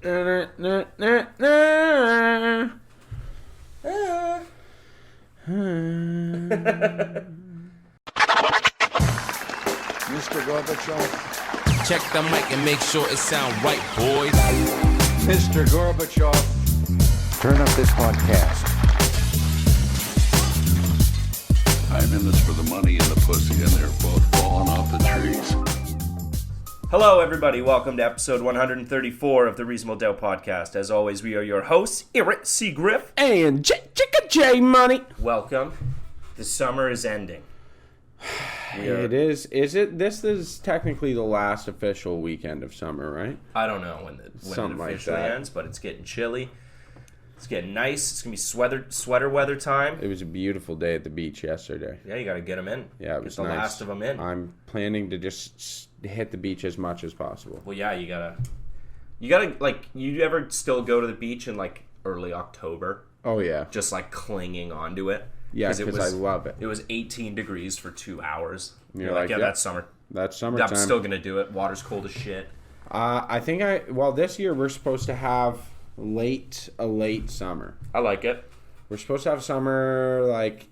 Mr. Gorbachev. Check the mic and make sure it sound right, boys. Mr. Gorbachev. Turn up this podcast. I'm in this for the money and the pussy, and they're both falling off the trees. Hello, everybody. Welcome to episode 134 of the Reasonable Doubt Podcast. As always, we are your hosts, Eric C. Griff. And J Money. Welcome. The summer is ending. It is. Is it? This is technically the last official weekend of summer, right? I don't know when it officially ends, but it's getting chilly. It's getting nice. It's going to be sweater weather time. It was a beautiful day at the beach yesterday. Yeah, you got to get them in. Yeah, it was get the nice. last of them in. I'm planning to just hit the beach as much as possible. Well, yeah, you gotta, like, you ever still go to the beach in, like, early October? Oh, yeah. Just, like, clinging onto it? Yeah, because I love it. It was 18 degrees for 2 hours. You're like, yeah, yep, that's summer. That's summertime. I'm still going to do it. Water's cold as shit. I think this year we're supposed to have a late summer. I like it. We're supposed to have summer, like,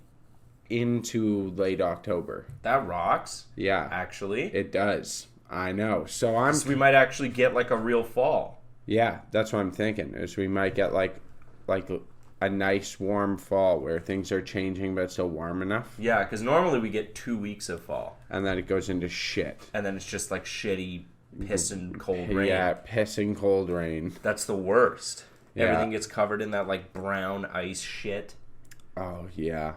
into late October. That rocks. Yeah. Actually. It does. I know. So we might actually get, like, a real fall. Yeah, that's what I'm thinking. Is we might get, like a nice warm fall where things are changing but still warm enough. Yeah, because normally we get 2 weeks of fall. And then it goes into shit. And then it's just, like, shitty pissing cold rain. Yeah, pissing cold rain. That's the worst. Yeah. Everything gets covered in that, like, brown ice shit. Oh, yeah.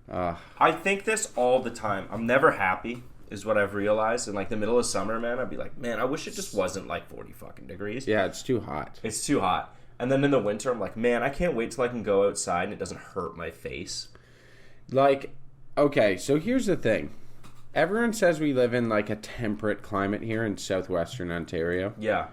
I think this all the time. I'm never happy, is what I've realized. In, like, the middle of summer, man, I'd be like, man, I wish it just wasn't, like, 40 fucking degrees. Yeah, it's too hot. It's too hot. And then in the winter, I'm like, man, I can't wait till I can go outside and it doesn't hurt my face. Like, okay, so here's the thing. Everyone says we live in, like, a temperate climate here in southwestern Ontario. Yeah.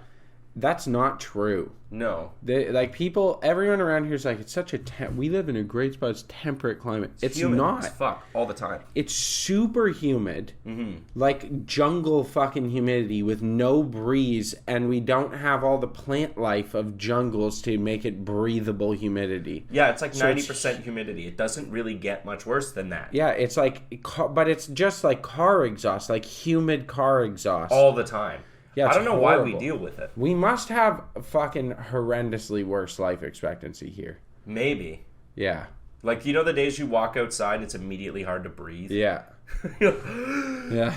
That's not true. No. Everyone around here is like, it's such a we live in a great spot. It's temperate climate. It's humid not. As fuck all the time. It's super humid, Mm-hmm. like jungle fucking humidity with no breeze, and we don't have all the plant life of jungles to make it breathable humidity. Yeah, it's like 90% humidity. It doesn't really get much worse than that. Yeah, it's like, but it's just like car exhaust, like humid car exhaust. All the time. Yeah, I don't know horrible. why we deal with it. We must have a fucking horrendously worse life expectancy here. Maybe. Yeah. Like, you know the days you walk outside and it's immediately hard to breathe? Yeah. Yeah.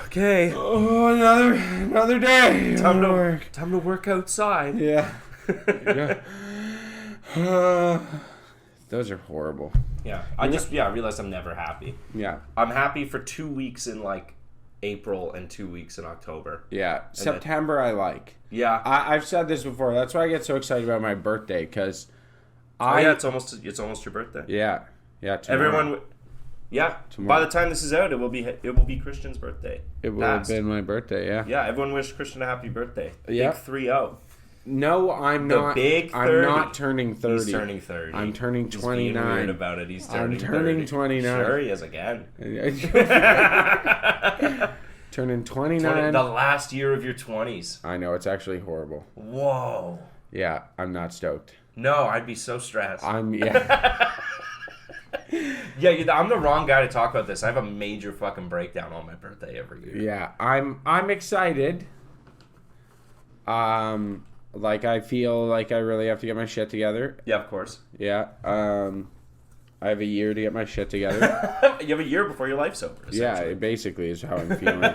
Okay. Oh, another day. Time to work outside. Yeah. Yeah. Those are horrible. Yeah. I realized I'm never happy. Yeah. I'm happy for 2 weeks in, like, April and 2 weeks in October. Yeah. September I like. Yeah. I've said this before. That's why I get so excited about my birthday, because it's almost your birthday. Yeah. Yeah. Tomorrow. Tomorrow. By the time this is out, it will be Christian's birthday. It will have been my birthday. Yeah. Yeah. Everyone wish Christian a happy birthday. Yeah. Big 3-0. No, I'm not. Big 30. I'm not turning 30. He's turning 30. I'm turning 29. He's being weird about it. He's turning 30. I'm turning 29. Sure, he is again. Turning 29. The last year of your 20s. I know, it's actually horrible. Whoa. Yeah, I'm not stoked. No, I'd be so stressed. Yeah. Yeah, I'm the wrong guy to talk about this. I have a major fucking breakdown on my birthday every year. Yeah, I'm excited. Like, I feel like I really have to get my shit together. Yeah, of course. Yeah. I have a year to get my shit together. You have a year before your life's over, Yeah, it basically is how I'm feeling.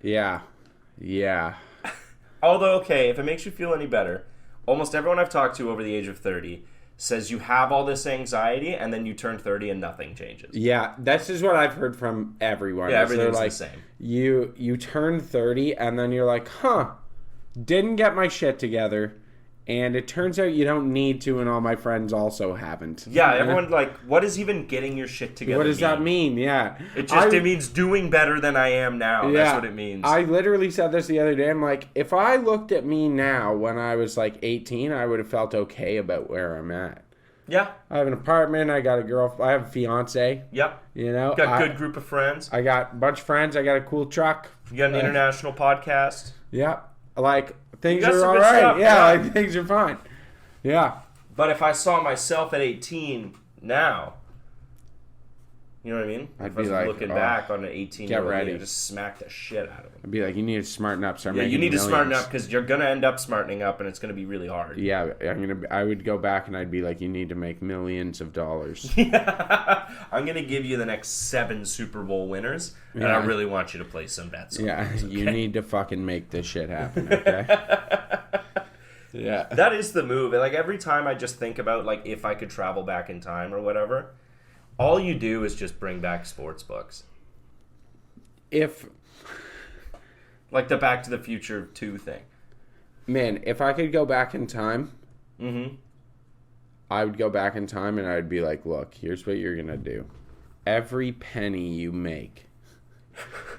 Yeah. Yeah. Although, okay, if it makes you feel any better, almost everyone I've talked to over the age of 30 says you have all this anxiety and then you turn 30 and nothing changes. Yeah, this is what I've heard from everyone. Yeah, everything's like, the same. You turn 30 and then you're like, didn't get my shit together. And it turns out you don't need to, and all my friends also haven't. Yeah, everyone, like, what is even getting your shit together What does that mean? Yeah. It means doing better than I am now. Yeah, that's what it means. I literally said this the other day. I'm like, if I looked at me now when I was like 18, I would have felt okay about where I'm at. Yeah. I have an apartment. I got a girl. I have a fiance. Yep. You know, Got a good group of friends. I got a bunch of friends. I got a cool truck. You got an international podcast. Yeah. like things got are some all good right. stuff, Yeah, yeah. like things are fine. Yeah. But if I saw myself at 18 now, you know what I mean? I'd If I was be like, looking oh, back on an 18-year-old, get ready. I just smack the shit out of him. I'd be like, you need to smarten up. Start Yeah, making you need to smarten millions. up because you're gonna end up smartening up, and it's gonna be really hard. Yeah, I would go back and I'd be like, you need to make millions of dollars. I'm gonna give you the next 7 Super Bowl winners, and I Yeah. really want you to play some bets. Yeah, you need to fucking make this shit happen, okay? Yeah. That is the move. Like every time I just think about like if I could travel back in time or whatever, all you do is just bring back sports books. If Like the Back to the Future 2 thing. man, if I could go back in time, Mm-hmm. I would go back in time and I'd be like, look, here's what you're gonna do. Every penny you make,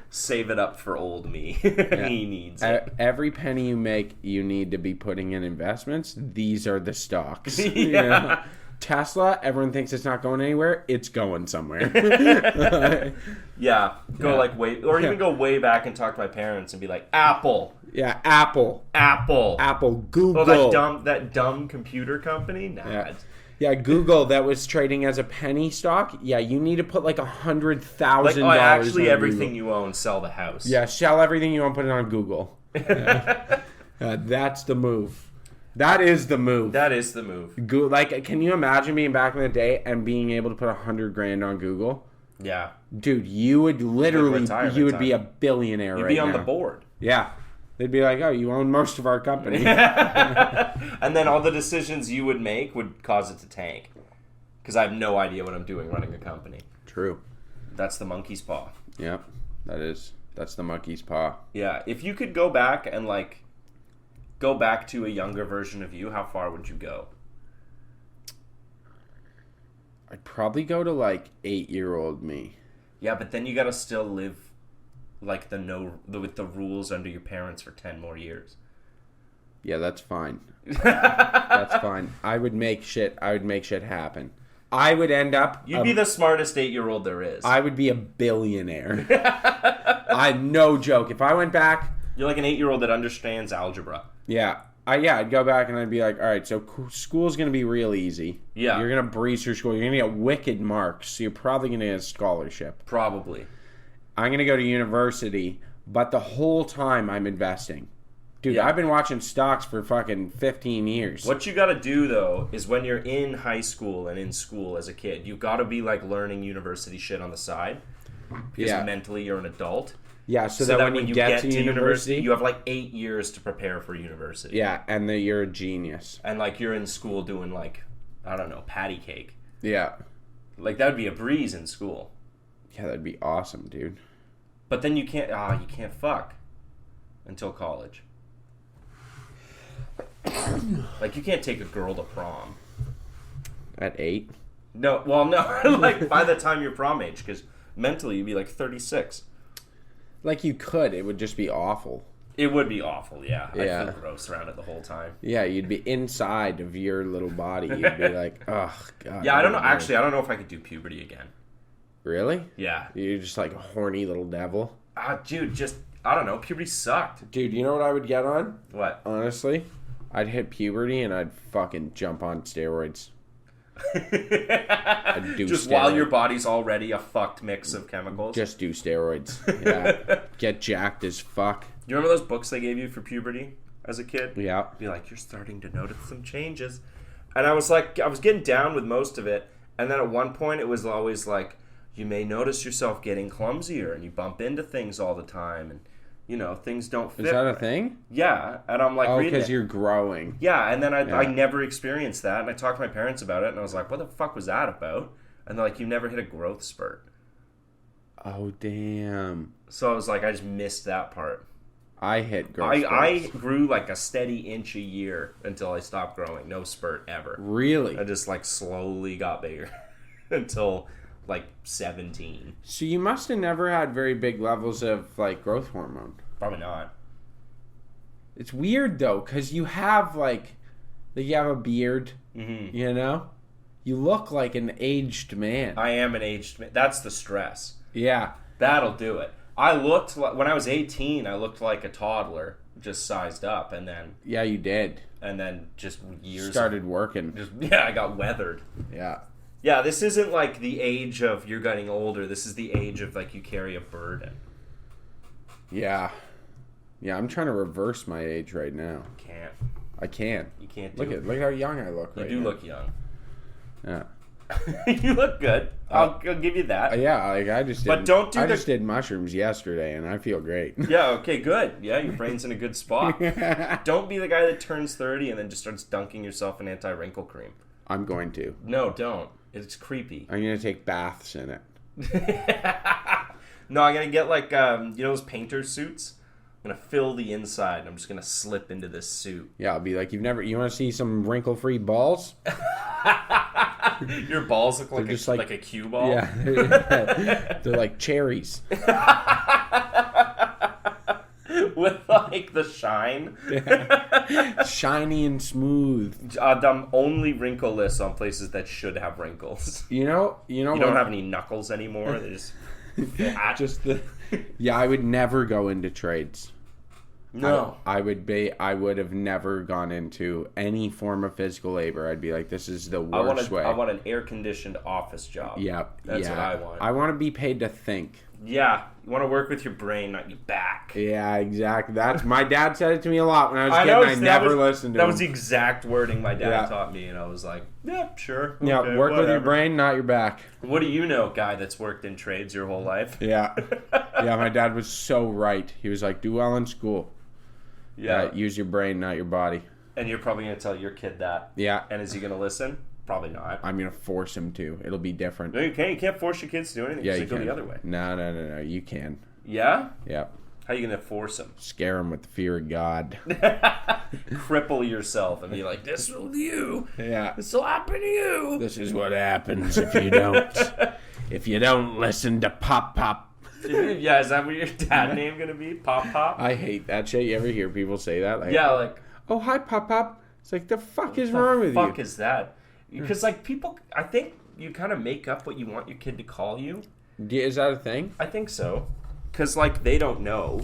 Save it up for old me. He needs it. every penny you make, you need to be putting in investments. These are the stocks. Yeah. You know? Tesla, everyone thinks it's not going anywhere. It's going somewhere. Yeah. Go Yeah. like way, or even go way back and talk to my parents and be like, Apple, Yeah, Apple, Google. Oh, that dumb computer company. Nah. Yeah. Yeah, Google that was trading as a penny stock. Yeah, you need to put like $100,000. Like, oh, actually, on everything Google. you own, sell the house. Yeah, sell everything you own, put it on Google. Yeah. That's the move. That is the move. That is the move. Like, can you imagine being back in the day and being able to put $100,000 on Google? Yeah. Dude, you would literally, retirement you would be a time. billionaire You'd right be on now. the board. Yeah. They'd be like, oh, you own most of our company. And then all the decisions you would make would cause it to tank. Because I have no idea what I'm doing running a company. True. That's the monkey's paw. Yep. That's the monkey's paw. Yeah. If you could go back and, like, go back to a younger version of you, how far would you go? I'd probably go to like 8-year-old me. Yeah, but then you gotta still live, like, with the rules under your parents for 10 more years. Yeah, that's fine. That's fine. I would make shit happen. I would end up You'd be the smartest 8-year-old there is. I would be a billionaire. No joke. If I went back, You're like an 8-year-old that understands algebra. yeah. I'd go back and I'd be like, all right, so school's going to be real easy. Yeah. You're going to breeze through school. You're going to get wicked marks. So you're probably going to get a scholarship. Probably. I'm going to go to university, but the whole time I'm investing. Dude, Yeah. I've been watching stocks for fucking 15 years. What you gotta do, though, is when you're in high school and in school as a kid, you gotta be, like, learning university shit on the side. Because Yeah. mentally you're an adult. Yeah, so that when you get to university, you have, like, 8 years to prepare for university. yeah, and then you're a genius. And, like, you're in school doing, like, I don't know, patty cake. Yeah. Like, that would be a breeze in school. Yeah, that'd be awesome, dude. But then you can't fuck until college. Like, you can't take a girl to prom. At 8? No, well, no, like, by the time you're prom age, because mentally you'd be, like, 36. Like you could, it would just be awful. It would be awful, yeah. Yeah. I'd feel gross around it the whole time. Yeah, you'd be inside of your little body. You'd be like, oh, God. Yeah, I don't know. no. Actually, I don't know if I could do puberty again. Really? Yeah. You're just like a horny little devil? Dude, just, I don't know. Puberty sucked. Dude, you know what I would get on? What? Honestly? I'd hit puberty and I'd fucking jump on steroids. I'd do Just while steroids. your body's already a fucked mix of chemicals. Just do steroids. Yeah. Get jacked as fuck. Do you remember those books they gave you for puberty as a kid? Yeah. Be like, you're starting to notice some changes. And I was like, I was getting down with most of it. And then at one point it was always like, you may notice yourself getting clumsier and you bump into things all the time. And, you know, things don't fit. Is that a right. thing? Yeah. And I'm like, Oh, reading because it. you're growing. Yeah, and then I Yeah. never experienced that. And I talked to my parents about it. And I was like, what the fuck was that about? And they're like, you never hit a growth spurt. Oh, damn. So I was like, I just missed that part. I hit growth I spurts. grew like a steady inch a year until I stopped growing. No spurt ever. Really? I just like slowly got bigger until like 17. So you must have never had very big levels of like growth hormone. Probably not. It's weird though, because you have like you have a beard, Mm-hmm. you know? You look like an aged man. I am an aged man. That's the stress. Yeah. That'll do it. I looked like, when I was 18, I looked like a toddler. just sized up, and then Yeah, you did. just years Started working. I got weathered. Yeah. Yeah, this isn't like the age of you're getting older. This is the age of like you carry a burden. Yeah. Yeah, I'm trying to reverse my age right now. Can't. I can. You can't do it. Look how young I look You right do now. look young. Yeah. You look good. I'll give you that. Yeah, like I just did. But don't do I the- just did mushrooms yesterday, and I feel great. Yeah, okay, good. Yeah, your brain's in a good spot. Don't be the guy that turns 30 and then just starts dunking yourself in anti-wrinkle cream. I'm going to. No, don't. It's creepy. I'm gonna take baths in it. No, I'm gonna get like those painter suits. I'm gonna fill the inside and I'm just gonna slip into this suit. Yeah, I'll be like, you want to see some wrinkle-free balls? Your balls look just like a cue ball. Yeah, they're like cherries. With like the shine. Shiny and smooth. I'm only wrinkleless on places that should have wrinkles. You know. You don't have any knuckles anymore. They're just flat. Just the. Yeah, I would never go into trades. No. I would have never gone into any form of physical labor. I'd be like, this is the worst way. I want an air-conditioned office job. Yep. That's what I want. I want to be paid to think. Yeah. You want to work with your brain, not your back. Yeah, exactly. That's my dad said it to me a lot when I was I a kid. know, And I never listened to That him. was the exact wording my dad Yeah. taught me, and I was like, yeah, sure. Yeah, okay, work with your whatever. brain, not your back. What do you know, guy that's worked in trades your whole life? Yeah. Yeah, my dad was so right. He was like, do well in school. Yeah. Use your brain, not your body. And you're probably going to tell your kid that. Yeah. And is he going to listen? Probably not. I'm going to force him to. It'll be different. No, you can't. You can't force your kids to do anything. Yeah, So you go can. the other way. No. You can. Yeah? Yeah. How are you going to force them? Scare him with the fear of God. Cripple yourself and be like, this will you. Yeah. This will happen to you. This is what happens if you don't. If you don't listen to Pop Pop. Yeah, is that what your dad name going to be? Pop Pop? I hate that shit. You ever hear people say that? Like, Yeah, like, oh, hi, Pop Pop. It's like, the fuck is the wrong with fuck you? is that? Because, like, people, I think you kind of make up what you want your kid to call you. Is that a thing? I think so. Because, like, they don't know.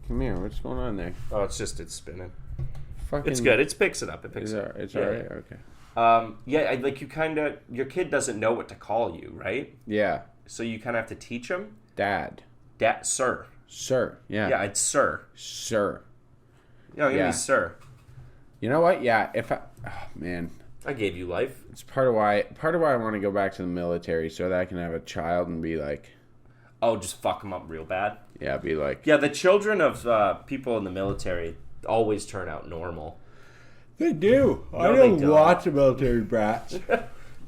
Come here. What's going on there? Oh, it's spinning. Fucking, It's good. It picks it up. It picks It's, it up. it's Yeah. all right? Okay. Like, you kind of, your kid doesn't know what to call you, right? Yeah. So you kind of have to teach him. Dad. Dad, sir. Sir. Yeah. Yeah, it's sir. Sir. Yeah, I'm gonna Yeah. be sir. You know what? Yeah. Oh, man. I gave you life. It's part of why I want to go back to the military so that I can have a child and be like, Oh, just fuck them up real bad. yeah, be like, Yeah, the children of people in the military always turn out normal. they do. I know they don't. lots of military brats.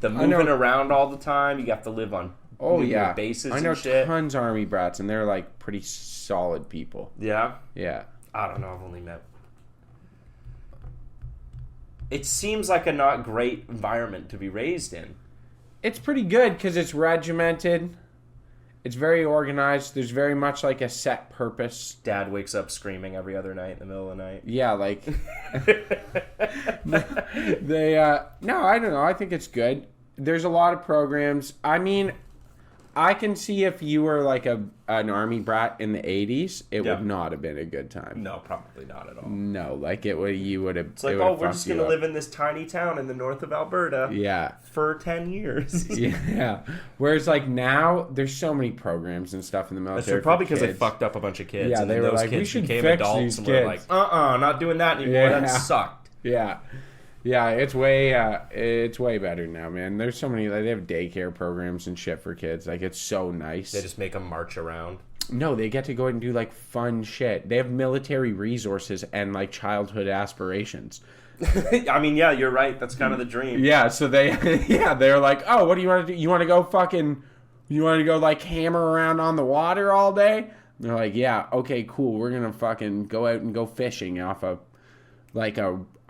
The know. moving around all the time. You have to live on Oh nuclear yeah, bases I know and shit. tons of army brats, and they're like pretty solid people. Yeah, Yeah, I don't know. I've only met. It seems like a not great environment to be raised in. it's pretty good because it's regimented. It's very organized. There's very much like a set purpose. Dad wakes up screaming every other night in the middle of the night. Yeah, like they. No, I don't know. I think it's good. There's a lot of programs. I mean, I can see if you were like an army brat in the 80s, it Yeah. would not have been a good time. No, probably not at all. No, like it would. You would have. It's like, oh, we're just gonna live in this tiny town in the north of Alberta. Yeah. For 10 years. Yeah. Whereas like now, there's so many programs and stuff in the military. That's probably for because they kids. fucked up a bunch of kids. Yeah, and they then were those like, we kids should became fix adults these and were kids. like, not doing that anymore. Yeah. That sucked. Yeah. Yeah, it's way better now, man. There's so many, like, they have daycare programs and shit for kids. Like, it's so nice. They just make them march around. No, they get to go and do, like, fun shit. They have military resources and, like, childhood aspirations. I mean, yeah, you're right. That's kind of the dream. Yeah, so they're like, oh, what do you want to do? You want to go, like, hammer around on the water all day? And they're like, yeah, okay, cool. We're going to fucking go out and go fishing off a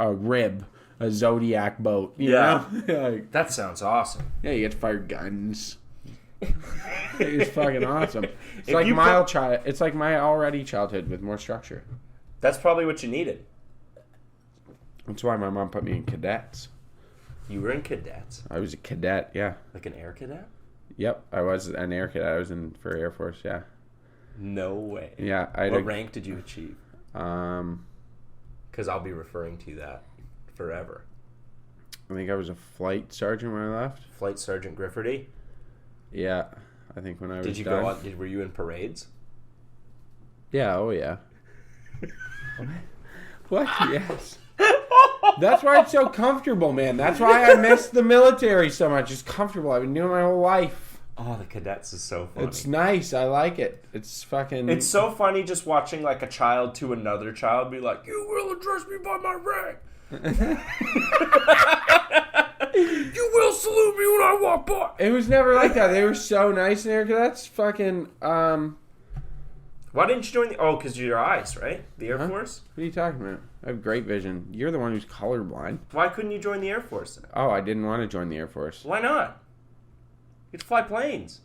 rib. A Zodiac boat, you know? Like, That sounds awesome. yeah, you get to fire guns. It's fucking awesome. It's If like you It's like my already childhood with more structure. That's probably what you needed. That's why my mom put me in cadets. You were in cadets. I was a cadet, yeah. Like an air cadet? Yep, I was an air cadet. I was in for Air Force, yeah. No way. Yeah, I What rank did you achieve? Because I'll be referring to that forever. I think I was a flight sergeant when I left. Flight Sergeant Grifferty. Yeah, I think when I was Did you done. go on? Were you in parades? Yeah, oh yeah. What? Yes. That's why it's so comfortable, man. That's why I miss the military so much. It's comfortable. I've been doing it my whole life. Oh, the cadets is so funny. It's nice. I like it. It's fucking... It's so funny just watching like a child to another child be like, "You will address me by my rank. You will salute me when I walk by." It was never like that. They were so nice in there. That's fucking... Why didn't you join the... Oh, because your eyes, right? The Air Force? What are you talking about? I have great vision. You're the one who's colorblind. Why couldn't you join the Air Force then? Oh, I didn't want to join the Air Force. Why not? You could fly planes.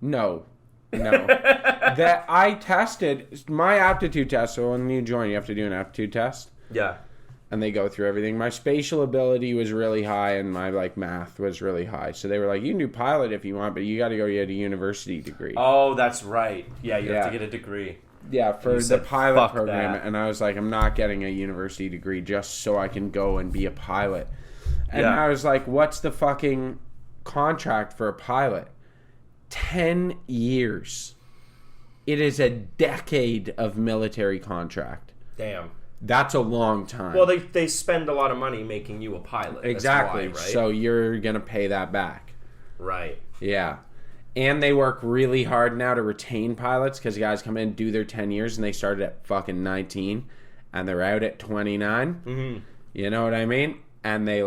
No. That I tested my aptitude test. So when you join, you have to do an aptitude test, Yeah. and they go through everything. My spatial ability was really high, and my math was really high. So they were like, "You can do pilot if you want, but you got to go get a university degree." Oh, that's right. Yeah, you have Yeah. to get a degree. Yeah, for You the said, pilot "Fuck program, that." and I was like, "I'm not getting a university degree just so I can go and be a pilot." And Yeah. I was like, "What's the fucking contract for a pilot?" 10 years. It is a decade of military contract. Damn. That's a long time. Well, they spend a lot of money making you a pilot. That's exactly. why, right? So you're gonna pay that back. Right. Yeah. And they work really hard now to retain pilots because guys come in, do their 10 years, and they started at fucking 19, and they're out at 29. Mm-hmm. You know what I mean? And they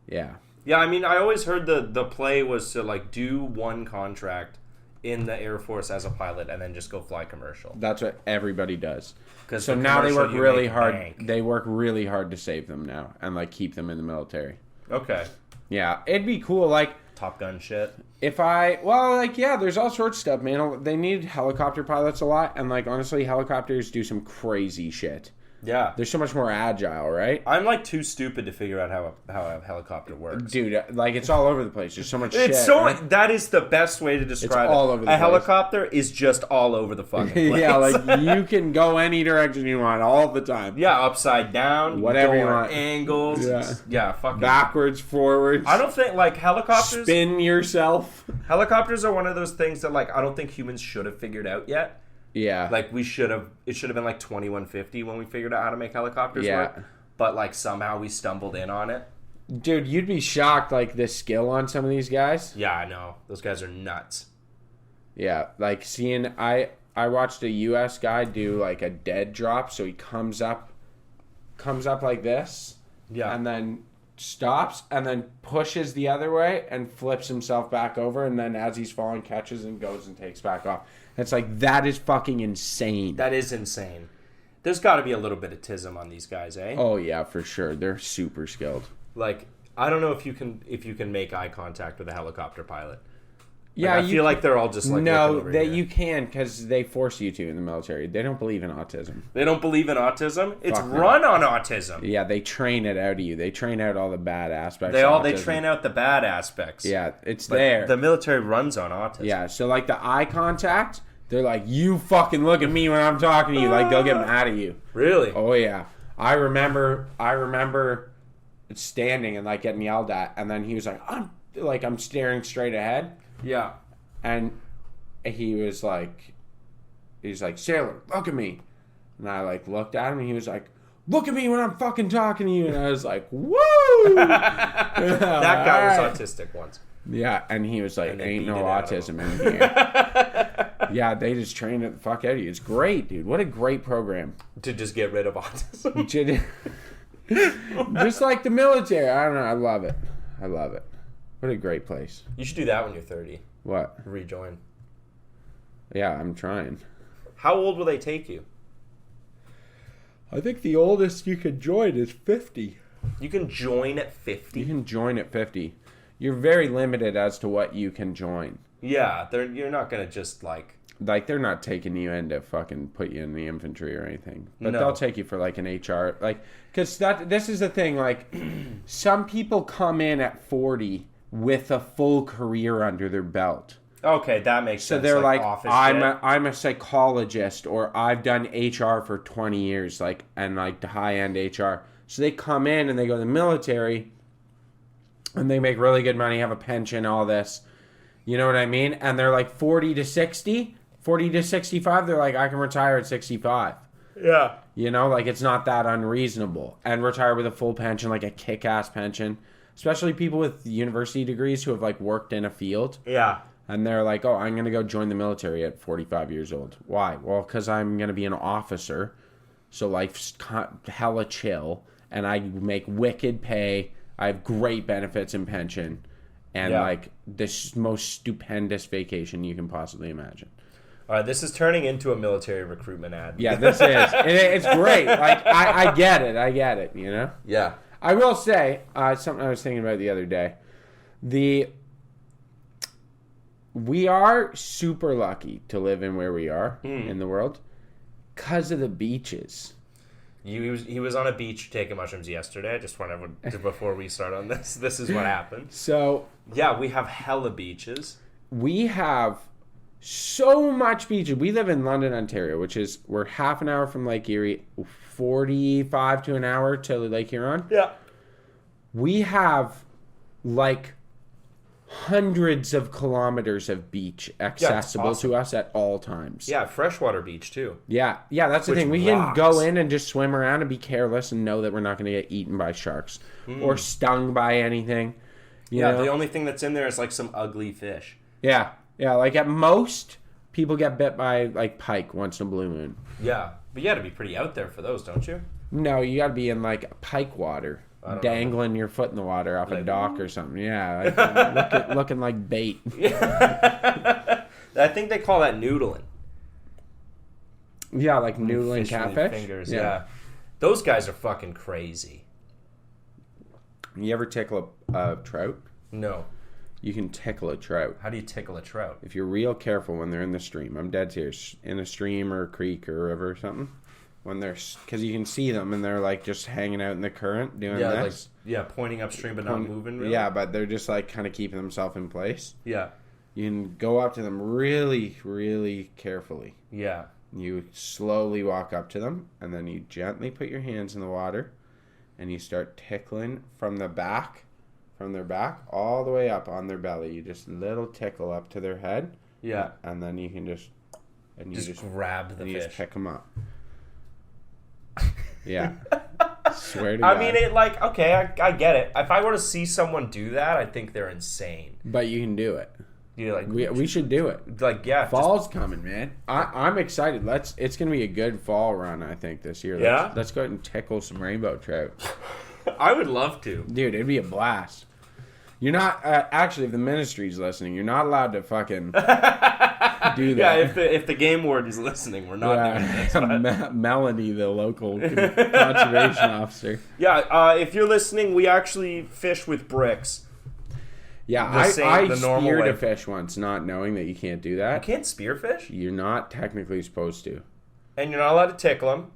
yeah. Yeah, I mean, I always heard the play was to like do one contract in the Air Force as a pilot and then just go fly commercial. That's what everybody does. 'Cause So the now they commercial, work you really make hard. bank. They work really hard to save them now and keep them in the military. Okay. Yeah, it'd be cool. Top Gun shit. If there's all sorts of stuff, man. They need helicopter pilots a lot, and honestly, helicopters do some crazy shit. Yeah. They're so much more agile, right? I'm too stupid to figure out how a helicopter works. Dude, it's all over the place. There's so much shit. It's so right? that is the best way to describe all it. over the A place. helicopter is just all over the fucking place. Yeah, you can go any direction you want all the time. Yeah, upside down, Whatever you door want. angles. Yeah. Fucking Backwards, forwards. I don't think helicopters. Spin yourself. Helicopters are one of those things that I don't think humans should have figured out yet. Yeah. We should have. It should have been 2150 when we figured out how to make helicopters work. But somehow we stumbled in on it. Dude, you'd be shocked, the skill on some of these guys. Yeah, I know. Those guys are nuts. Yeah, seeing, I watched a U.S. guy do, a dead drop, so he comes up like this. Yeah. And then stops, and then pushes the other way, and flips himself back over, and then as he's falling, catches and goes and takes back off. It's that is fucking insane. That is insane. There's got to be a little bit of tism on these guys, eh? Oh, yeah, for sure. They're super skilled. I don't know if you can make eye contact with a helicopter pilot. Yeah, I feel like they're all just no, looking over here. you can because they force you to in the military. They don't believe in autism. They don't believe in autism. It's Fuck run on autism. Yeah, they train it out of you. They train out all the bad aspects. They of they autism. train out the bad aspects. Yeah, it's But there. The military runs on autism. Yeah, so the eye contact, they're you fucking look at me when I'm talking to you. They'll get mad at you. Really? Oh yeah, I remember standing and getting yelled at, and then he was I'm staring straight ahead. Yeah. And he was he's like, "Sailor, look at me." And I looked at him, and he was like, "Look at me when I'm fucking talking to you." And I was like, "Woo!" That guy was autistic once. Yeah, and he was like, And they "Ain't beat no it out of autism in here." Yeah, they just train it the fuck out of you. It's great, dude. What a great program. To just get rid of autism. Just like the military. I don't know. I love it. I love it. What a great place. You should do that when you're 30. What? Rejoin. Yeah, I'm trying. How old will they take you? I think the oldest you could join is 50. You can join at 50? You can join at 50. You're very limited as to what you can join. Yeah, you're not going to just they're not taking you in to fucking put you in the infantry or anything. But No. they'll take you for an HR. Because this is the thing. Some people come in at 40 with a full career under their belt. Okay, that makes So sense. they're like, office I'm shit. I'm a psychologist, or I've done HR for 20 years, like, and like the high end HR. So they come in and they go to the military, and they make really good money, have a pension, all this. You know what I mean? And they're like 40 to 60, 40 to 65. They're like, I can retire at 65. Yeah. You know, like, it's not that unreasonable. And retire with a full pension, like a kick-ass pension. Especially people with university degrees who have, like, worked in a field. Yeah. And they're like, oh, I'm going to go join the military at 45 years old. Why? Well, because I'm going to be an officer. So life's hella chill. And I make wicked pay. I have great benefits and pension. And, like, this most stupendous vacation you can possibly imagine. All right, this is turning into a military recruitment ad. Yeah, this is. It's great. Like, I get it, you know? Yeah. I will say, something I was thinking about the other day. We are super lucky to live in where we are in the world because of the beaches. He was on a beach taking mushrooms yesterday. I just want everyone to, before we start on this is what happened. So, Yeah, we have hella beaches. we have so much beaches. We live in London, Ontario, which is, we're half an hour from Lake Erie, 45 to an hour to Lake Huron. Yeah. We have, like, hundreds of kilometers of beach accessible awesome. to us at all times. Yeah, freshwater beach too. Yeah, that's the Which thing. We rocks. can go in and just swim around and be careless and know that we're not going to get eaten by sharks or stung by anything. You Yeah, know? the only thing that's in there is like some ugly fish. Yeah. Like, at most, people get bit by, like, pike once in a blue moon. Yeah, but you got to be pretty out there for those, don't you? No, you got to be in, like, pike water, dangling your foot in the water off a dock or something. Yeah, like, looking like bait. I think they call that noodling. Yeah, like noodling Fish with catfish. fingers. Yeah, those guys are fucking crazy. You ever tickle a trout? No, You can tickle a trout. how do you tickle a trout? If you're real careful when they're in the stream. I'm dead serious. In a stream or a creek or a river or something. When they're... Because you can see them and they're, like, just hanging out in the current doing Yeah, this. pointing upstream but not moving. Really? Yeah, but they're just, like, kind of keeping themselves in place. yeah, You can go up to them really, really carefully. yeah. You slowly walk up to them, and then you gently put your hands in the water, and you start tickling from their back, all the way up on their belly. You just little tickle up to their head. Yeah. And then you can just... And you Just grab the and you fish. just pick them up. Yeah. Swear to God. I mean, I get it. If I were to see someone do that, I think they're insane. But you can do it. You're like, We should do it. like, yeah. Fall's coming, man. I'm excited. It's gonna be a good fall run, I think, this year. Yeah? Let's go out and tickle some rainbow trout. I would love to. Dude, it'd be a blast. You're not actually, if the ministry's listening, you're not allowed to fucking do that. Yeah, if the game ward is listening, we're not doing this. But... Melanie, the local conservation officer. Yeah, if you're listening, we actually fish with bricks. Yeah, the normal speared way. a fish once, not knowing that you can't do that. You can't spearfish, You're not technically supposed to. and you're not allowed to tickle them.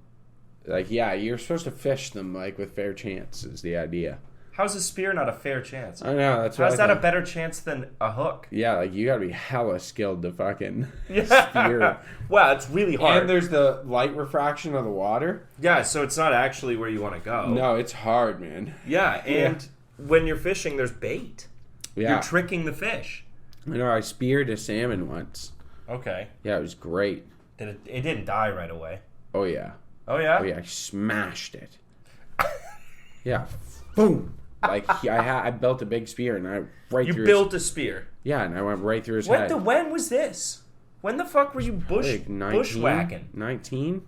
Like, yeah, you're supposed to fish them, like, with fair chance is the idea. How's a spear not a fair chance? I know, that's what How's I that a thought. better chance than a hook? Yeah, like, you gotta be hella skilled to fucking spear. Wow, it's really hard. And there's the light refraction of the water. Yeah, so it's not actually where you want to go. No, it's hard, man. Yeah, and when you're fishing, there's bait. Yeah. You're tricking the fish. I know, I speared a salmon once. Okay. Yeah, it was great. It didn't die right away. Oh, yeah. Oh, yeah? Oh, yeah, I smashed it. Yeah. Boom. Like, I built a big spear, and I You through built a spear. Yeah, and I went right through his head. When was this? When the fuck were you bushwhacking? 19?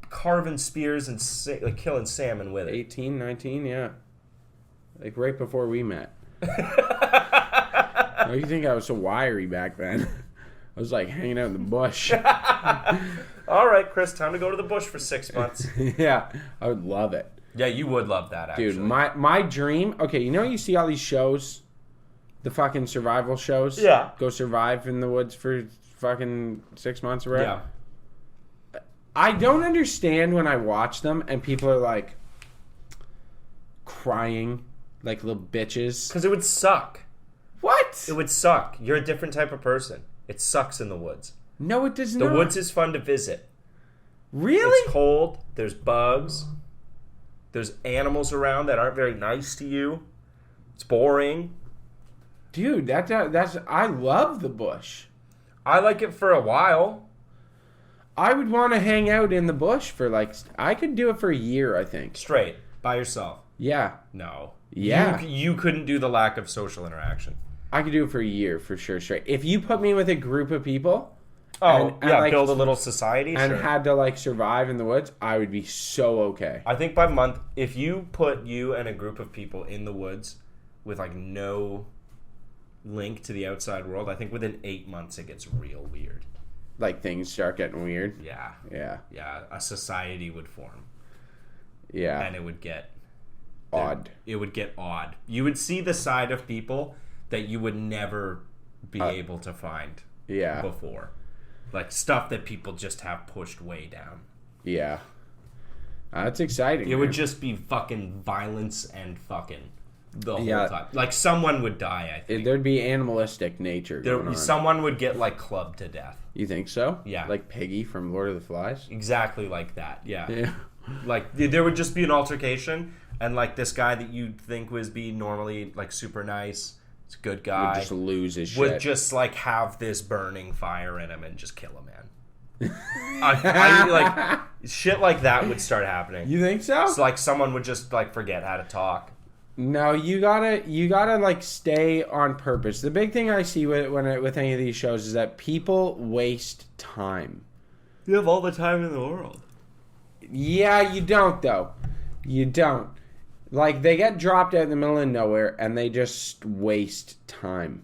Carving spears and like killing salmon with it. 18, 19, yeah. Like, right before we met. Oh, you think I was so wiry back then? I was, like, hanging out in the bush. All right, Chris, time to go to the bush for 6 months. Yeah, I would love it. Yeah, you would love that, actually. Dude, my dream... Okay, you know you see all these shows? The fucking survival shows? Yeah. Go survive in the woods for fucking 6 months or whatever? Yeah. I don't understand when I watch them and people are, like, crying like little bitches. Because it would suck. What? What? It would suck. You're a different type of person. It sucks in the woods. No, it does The not. woods is fun to visit. Really? It's cold. There's bugs. There's animals around that aren't very nice to you. It's boring. Dude, that's I love the bush. I like it for a while. I would want to hang out in the bush for like I could do it for a year, I think. Straight. By yourself. Yeah. No. Yeah. You couldn't do the lack of social interaction. I could do it for a year for sure straight. If you put me with a group of people Oh, and, yeah, like, build a little society. and Sure. had to like survive in the woods, I would be so okay. I think by month, if you put you and a group of people in the woods with like no link to the outside world, I think within 8 months it gets real weird. Like things start getting weird. Yeah. Yeah. Yeah. A society would form. Yeah. And it would get Odd. It would get odd. You would see the side of people that you would never be able to find Yeah. before. Like stuff that people just have pushed way down. Yeah. That's exciting. It would man. just be fucking violence and fucking the whole Yeah. time. Like someone would die, I think. There'd be animalistic nature going on. Someone would get like clubbed to death. You think so? Yeah. Like Piggy from Lord of the Flies? Exactly like that. Yeah. Yeah. Like there would just be an altercation, and like this guy that you'd think was be normally like super nice, it's a good guy, Would just lose his shit. would just like have this burning fire in him and just kill a man. I like shit like that would start happening. You think so? So like someone would just like forget how to talk. No, you gotta like stay on purpose. The big thing I see with any of these shows is that people waste time. You have all the time in the world. Yeah, you don't though. You don't. Like they get dropped out in the middle of nowhere and they just waste time.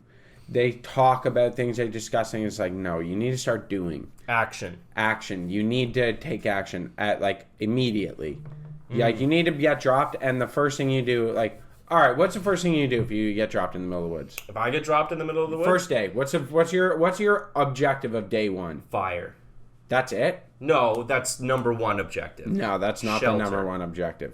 They talk about things they're discussing. It's like, no, you need to start doing Action. action. You need to take action at like immediately. Like you need to get dropped, and the first thing you do, like, all right, what's the first thing you do if you get dropped in the middle of the woods? If I get dropped in the middle of the woods, First day, what's your objective of day one? fire. That's it? No, that's number one objective. No, that's not Shelter. the number one objective.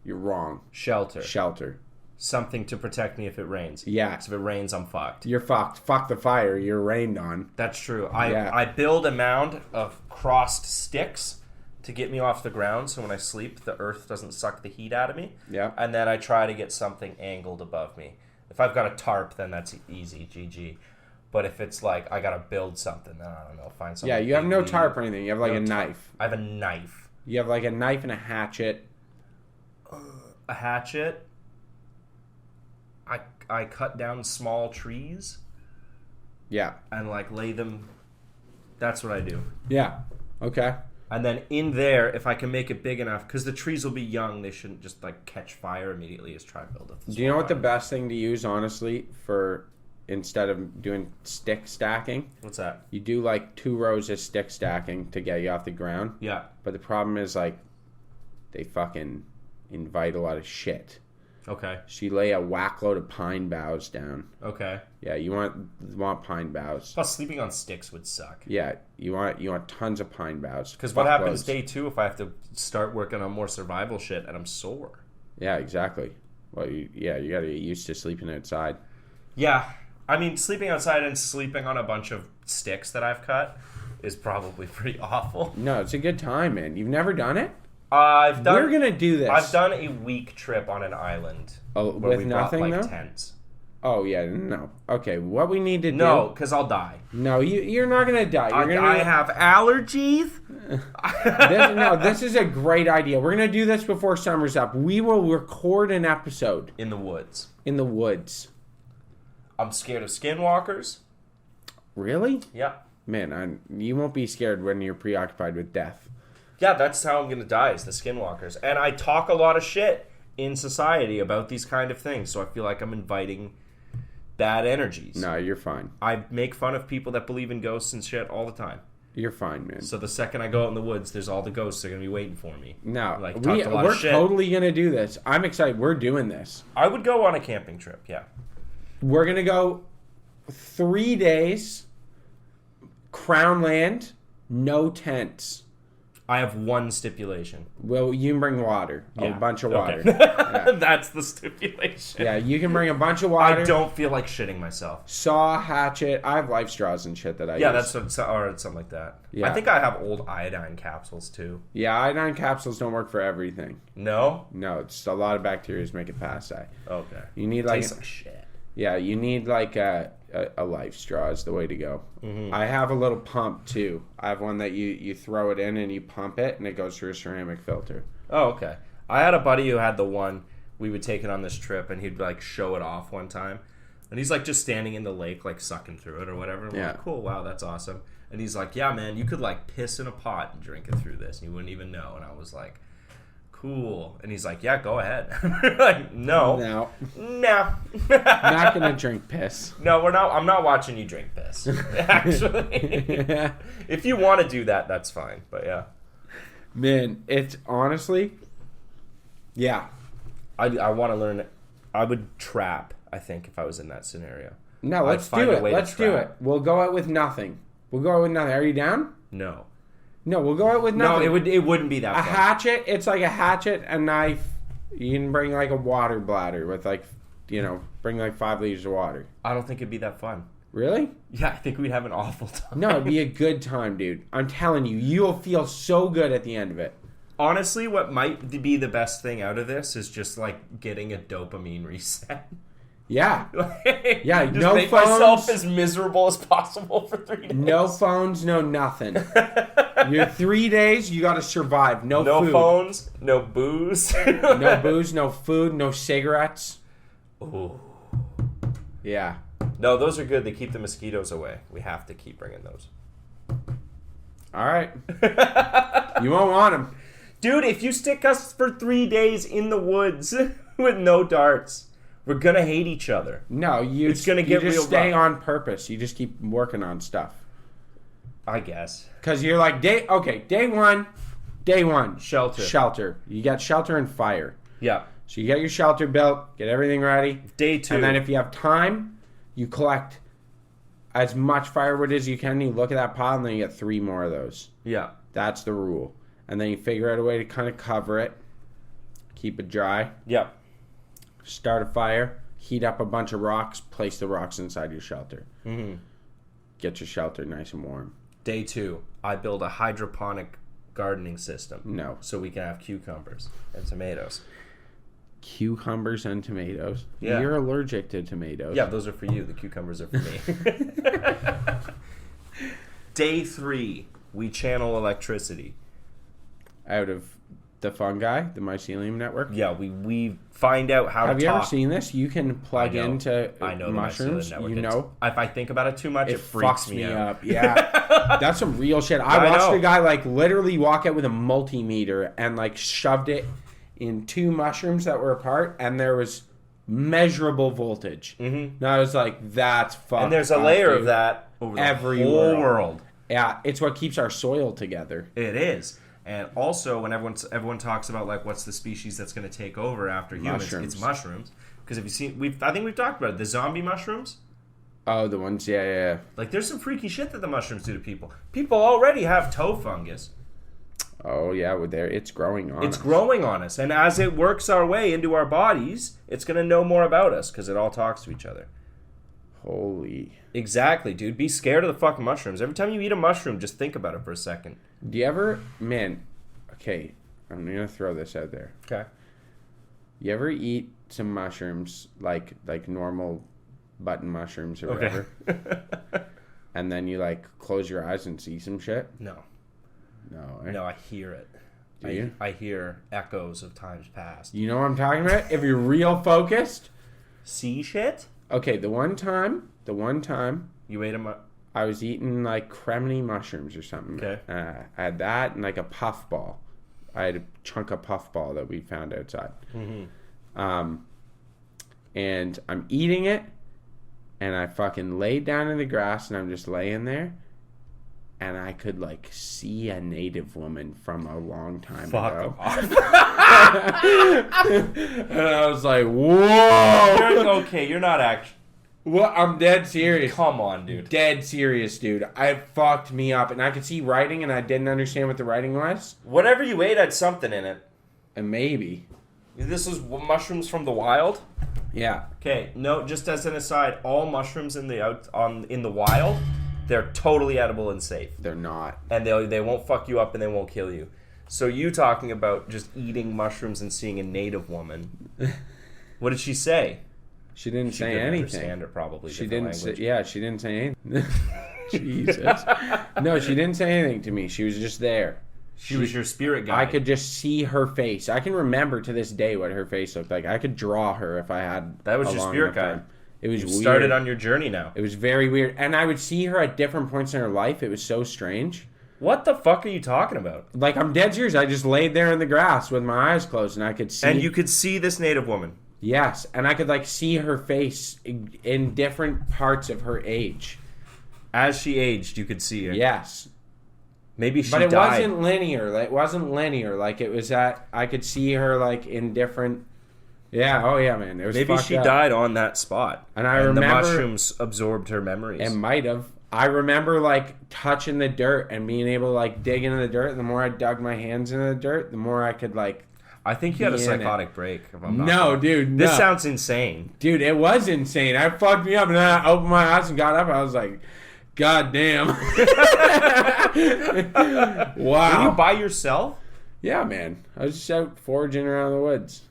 You're wrong. Shelter. Shelter. Something to protect me if it rains. Yeah. 'Cause if it rains, I'm fucked. You're fucked. Fuck the fire. You're rained on. That's true. Yeah. I build a mound of crossed sticks to get me off the ground, so when I sleep, the earth doesn't suck the heat out of me. Yeah. And then I try to get something angled above me. If I've got a tarp, then that's easy, GG. But if it's like I gotta build something, then I don't know, find something. Yeah, you have no big. tarp or anything. You have like a knife. I have a knife, You have like a knife and a hatchet. a hatchet. I cut down small trees Yeah. and like lay them. That's what I do. Yeah. Okay. And then in there, if I can make it big enough, because the trees will be young, they shouldn't just like catch fire immediately. Just try to build a. Do you know what the fire. best thing to use, honestly, for instead of doing stick stacking? What's that? You do like 2 rows of stick stacking to get you off the ground. Yeah. But the problem is like they fucking invite a lot of shit. Okay. So you lay a whack load of pine boughs down. Okay. Yeah, you want pine boughs. Plus, sleeping on sticks would suck. Yeah, you want tons of pine boughs. Because what happens Fuckloads. day 2 if I have to start working on more survival shit and I'm sore? Yeah, exactly. Well, you got to get used to sleeping outside. Yeah. I mean, sleeping outside and sleeping on a bunch of sticks that I've cut is probably pretty awful. No, it's a good time, man. You've never done it? I've done. We're gonna do this. I've done a week trip on an island. Oh, where with we nothing brought, like, though. tents. Oh yeah, no. Okay, what we need to No, do? because I'll die. No, you're not gonna die. You're gonna. I have allergies. This is a great idea. We're gonna do this before summer's up. We will record an episode In the woods. in the woods. I'm scared of skinwalkers. Really? Yeah. Man, you won't be scared when you're preoccupied with death. Yeah, that's how I'm gonna die, is the skinwalkers. And I talk a lot of shit in society about these kind of things, so I feel like I'm inviting bad energies. No, you're fine. I make fun of people that believe in ghosts and shit all the time. You're fine, man. So the second I go out in the woods, there's all the ghosts that are gonna be waiting for me. No, Like, talked a lot of we're shit. totally gonna do this. I'm excited. We're doing this. I would go on a camping trip, yeah. We're gonna go 3 days, Crown Land, no tents. I have one stipulation. Well, you can bring water. A bunch of water. Okay. Yeah. That's the stipulation. Yeah, you can bring a bunch of water. I don't feel like shitting myself. Saw, hatchet. I have life straws and shit that I use. That's or something like that. Yeah. I think I have old iodine capsules too. Yeah, iodine capsules don't work for everything. No? No, it's a lot of bacteria make it past that. Okay. You need like Tastes like shit. Yeah, you need like a life straw is the way to go. Mm-hmm. I have a little pump too. I have one that you throw it in and you pump it and it goes through a ceramic filter. Oh, okay. I had a buddy who had the one. We would take it on this trip and he'd like show it off one time. And he's like just standing in the lake like sucking through it or whatever. And we're like, cool, wow, that's awesome. And he's like, yeah, man, you could like piss in a pot and drink it through this and you wouldn't even know. And I was like, cool. And he's like, yeah, go ahead. Like, no. Not gonna drink piss. No, we're not. I'm not watching you drink piss. Actually, if you want to do that, that's fine. But yeah, man, it's honestly, yeah. I want to learn. I would trap. I think if I was in that scenario. No, let's do it. Let's do it. We'll go out with nothing. Are you down? No. No, we'll go out with nothing. No, it wouldn't be that fun. Hatchet, it's like a hatchet, a knife. You can bring like a water bladder with like, bring like 5 liters of water. I don't think it'd be that fun. Really? Yeah, I think we'd have an awful time. No, it'd be a good time, dude. I'm telling you, you'll feel so good at the end of it. Honestly, what might be the best thing out of this is just like getting a dopamine reset. Yeah. Yeah, just no make phones. myself as miserable as possible for 3 days. No phones, no nothing. Your 3 days, you got to survive. No food. Phones, no booze. No booze, no food, no cigarettes. Ooh. Yeah. No, those are good. They keep the mosquitoes away. We have to keep bringing those. All right. You won't want them. Dude, if you stick us for 3 days in the woods with no darts, we're going to hate each other. No, It's gonna get you just real stay rough. on purpose. You just keep working on stuff. I guess. Because you're like, day one. Shelter. You got shelter and fire. Yeah. So you get your shelter built, get everything ready. Day 2. And then if you have time, you collect as much firewood as you can. You look at that pile and then you get 3 more of those. Yeah. That's the rule. And then you figure out a way to kind of cover it. Keep it dry. Yeah. Start a fire. Heat up a bunch of rocks. Place the rocks inside your shelter. Mm-hmm. Get your shelter nice and warm. Day 2, I build a hydroponic gardening system. No. So we can have cucumbers and tomatoes. Cucumbers and tomatoes. Yeah. You're allergic to tomatoes. Yeah, those are for you. The cucumbers are for me. Day 3, we channel electricity. Out of the fungi, the mycelium network. Yeah, we find out how Have to you talk. ever seen this? You can plug into I know mushrooms. the mycelium network. You know, if I think about it too much, it freaks fucks me out. up. Yeah, that's some real shit. I watched know. a guy like literally walk out with a multimeter and like shoved it in 2 mushrooms that were apart, and there was measurable voltage. Mm-hmm. And I was like, "That's fucked." And there's a up, layer dude. of that over the Every whole world. Yeah, it's what keeps our soil together. It is. And also, when everyone talks about like what's the species that's going to take over after humans, Mushrooms. it's mushrooms. Because if you see, I think we've talked about it. The zombie mushrooms. Oh, the ones, yeah. Like, there's some freaky shit that the mushrooms do to people. People already have toe fungus. Oh yeah, it's growing on. It's us. growing on us, and as it works our way into our bodies, it's going to know more about us because it all talks to each other. Holy. Exactly, dude. Be scared of the fucking mushrooms. Every time you eat a mushroom, just think about it for a second. Do you ever, man? Okay, I'm gonna throw this out there. Okay. You ever eat some mushrooms like normal button mushrooms or whatever, and then you like close your eyes and see some shit? No. No. No, I hear it. Do you? I hear echoes of times past. You know what I'm talking about? If you're real focused. See shit? Okay, the one time You ate them. I was eating like cremini mushrooms or something. Okay. I had that and like a puff ball. I had a chunk of puff ball that we found outside. Mm-hmm. And I'm eating it, and I fucking laid down in the grass, and I'm just laying there, and I could like see a native woman from a long time ago. Fuck And I was like, whoa! Okay, you're not actually. What? I'm dead serious. Come on, dude. Dead serious, dude. It fucked me up. And I could see writing, and I didn't understand what the writing was. Whatever you ate had something in it. And maybe. This is mushrooms from the wild? Yeah. Okay, no, just as an aside, all mushrooms in the wild, they're totally edible and safe. They're not. And they won't fuck you up and they won't kill you. So you talking about just eating mushrooms and seeing a native woman. What did she say? She didn't say didn't anything. Understand it probably. She different didn't say, language. yeah, she didn't say anything. Jesus. No, she didn't say anything to me. She was just there. She was your spirit guide. I could just see her face. I can remember to this day what her face looked like. I could draw her if I had. That was a your long spirit enough guide. time. It was You weird. started on your journey now. It was very weird, and I would see her at different points in her life. It was so strange. What the fuck are you talking about? Like, I'm dead serious. I just laid there in the grass with my eyes closed, and I could see. And you could see this native woman. Yes, and I could like see her face in different parts of her age. As she aged, you could see her. Yes. Maybe she But it died. wasn't linear. Like, it wasn't linear. Like, it was that I could see her like in different. Yeah. Oh yeah, man. It was. Maybe fucked she up. died on that spot. And I remember- the mushrooms absorbed her memories. It might have. I remember like touching the dirt and being able to like dig into the dirt. The more I dug my hands into the dirt, the more I could like. I think you had a be in it. psychotic break. If I'm not No, wrong. dude. This no. sounds insane. Dude, it was insane. I fucked me up, and then I opened my eyes and got up. I was like, God damn. Were you Wow. by yourself? Yeah, man. I was just out foraging around the woods.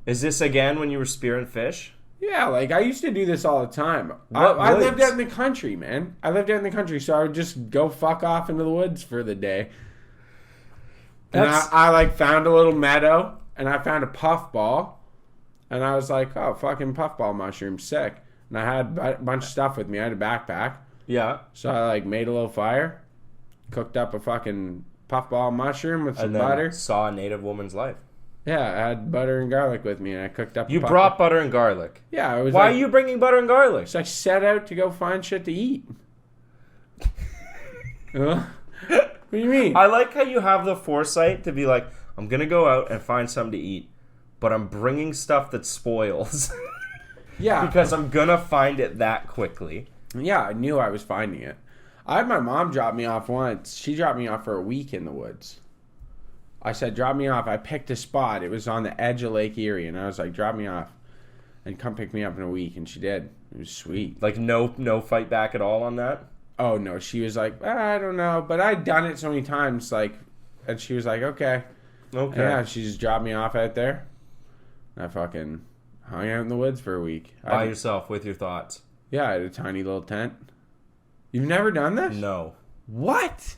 Is this again when you were spearing fish? Yeah, like I used to do this all the time. What I lived woods? out in the country, man. I lived out in the country, so I would just go fuck off into the woods for the day. And That's- I like found a little meadow, and I found a puffball, and I was like, "Oh, fucking puffball mushroom, sick!" And I had a bunch of stuff with me. I had a backpack, Yeah. so I like made a little fire, cooked up a fucking puffball mushroom with some And then butter. saw a native woman's life. Yeah, I had butter and garlic with me, and I cooked up. You a puffball. brought butter and garlic. Yeah, I was. Why like, are you bringing butter and garlic? So I set out to go find shit to eat. What do you mean? I like how you have the foresight to be like, I'm going to go out and find something to eat, but I'm bringing stuff that spoils Yeah, because I'm going to find it that quickly. yeah, I knew I was finding it. I had my mom drop me off once. She dropped me off for a week in the woods. I said, drop me off. I picked a spot. It was on the edge of Lake Erie, and I was like, drop me off and come pick me up in a week. And she did. It was sweet. Like no fight back at all on that? Oh, no. She was like, I don't know. But I'd done it so many times, like, and she was like, okay. Okay. Yeah, she just dropped me off out there. I fucking hung out in the woods for a week. By yourself with your thoughts. Yeah, I had a tiny little tent. You've never done this? No. What?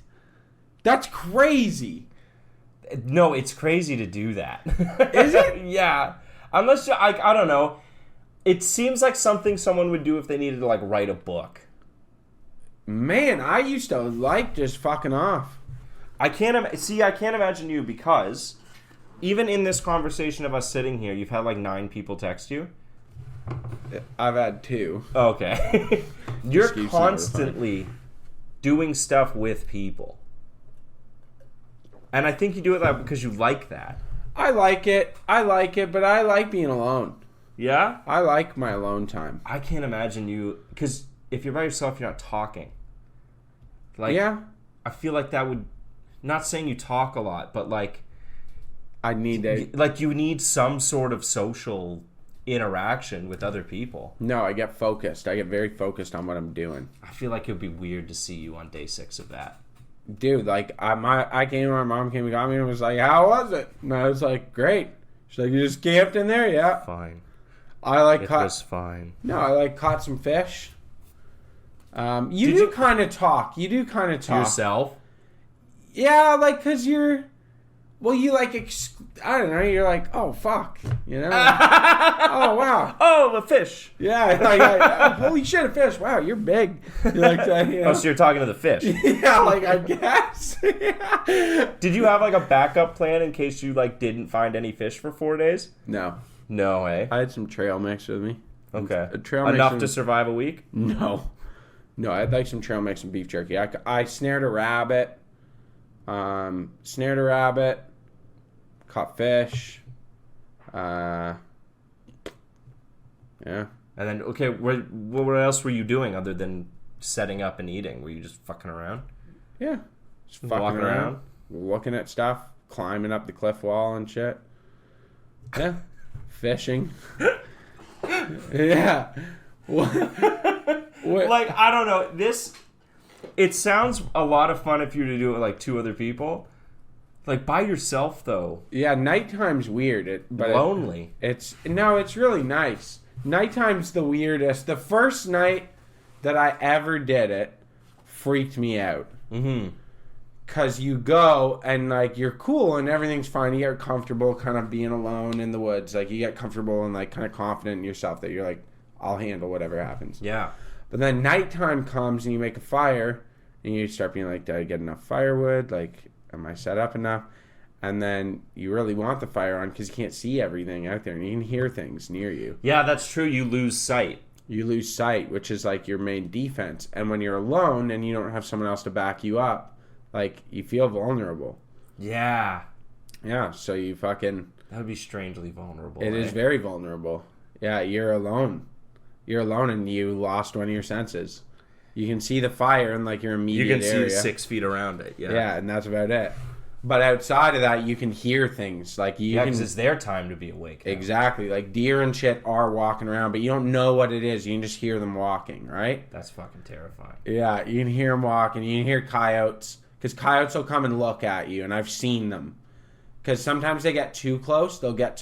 That's crazy. No, it's crazy to do that. Is it? Yeah. Unless you, I don't know. It seems like something someone would do if they needed to like write a book. Man, I used to like just fucking off. I can't imagine you because even in this conversation of us sitting here, you've had like 9 people text you. I've had 2. Okay. You're Excuse number constantly doing stuff with people. And I think you do it like because you like that. I like it, but I like being alone. Yeah? I like my alone time. I can't imagine you because if you're by yourself, you're not talking. Like, Yeah, I feel like that would, not saying you talk a lot, but like I need to. you need some sort of social interaction with other people. No, I get focused. I get very focused on what I'm doing. I feel like it would be weird to see you on day 6 of that. Dude, like, I came, my mom came and got me and was like, how was it? And I was like, great. She's like, you just camped in there? Yeah. Fine. I like It caught. was fine. No, I like caught some fish. You Did do you- kind of talk. You do kind of talk. Yourself? Yeah, like, cause you're. Well, you like. I don't know. You're like, oh fuck, you know. Oh wow. Oh, a fish. Yeah. Like, holy shit, a fish. Wow, you're big. You're like that. You know? Oh, so you're talking to the fish. Yeah, like I guess. Yeah. Did you have like a backup plan in case you like didn't find any fish for 4 days? No, No way. I had some trail mix with me. Okay. A trail mix Enough and- to survive a week? No, I had like some trail mix and beef jerky. I snared a rabbit. Caught fish. Yeah, And then, okay, what else were you doing other than setting up and eating? Were you just fucking around? Yeah. Just fucking Walking around? looking at stuff, climbing up the cliff wall and shit. Yeah. Fishing. Yeah. What? Like, I don't know. It sounds a lot of fun if you were to do it with, like, 2 other people. Like, by yourself, though. Yeah, nighttime's weird. Lonely. It's really nice. Nighttime's the weirdest. The first night that I ever did it freaked me out. Mm-hmm. Because you go and, like, you're cool and everything's fine. You get comfortable kind of being alone in the woods. Like, you get comfortable and, like, kind of confident in yourself that you're like, I'll handle whatever happens. Yeah. But then nighttime comes and you make a fire and you start being like, did I get enough firewood? Like, am I set up enough? And then you really want the fire on because you can't see everything out there and you can hear things near you. Yeah, that's true. You lose sight. You lose sight, which is like your main defense. And when you're alone and you don't have someone else to back you up, like, you feel vulnerable. Yeah. Yeah, so you fucking... That would be strangely vulnerable. It is very vulnerable. Yeah, you're alone. You're alone and you lost one of your senses. You can see the fire in, like, your immediate area. You can see 6 feet around it, yeah. Yeah, and that's about it. But outside of that, you can hear things. Like, you because it's their time to be awake now. Exactly. Like, deer and shit are walking around, but you don't know what it is. You can just hear them walking, right? That's fucking terrifying. Yeah, you can hear them walking. You can hear coyotes. Because coyotes will come and look at you, and I've seen them. Because sometimes they get too close. They'll get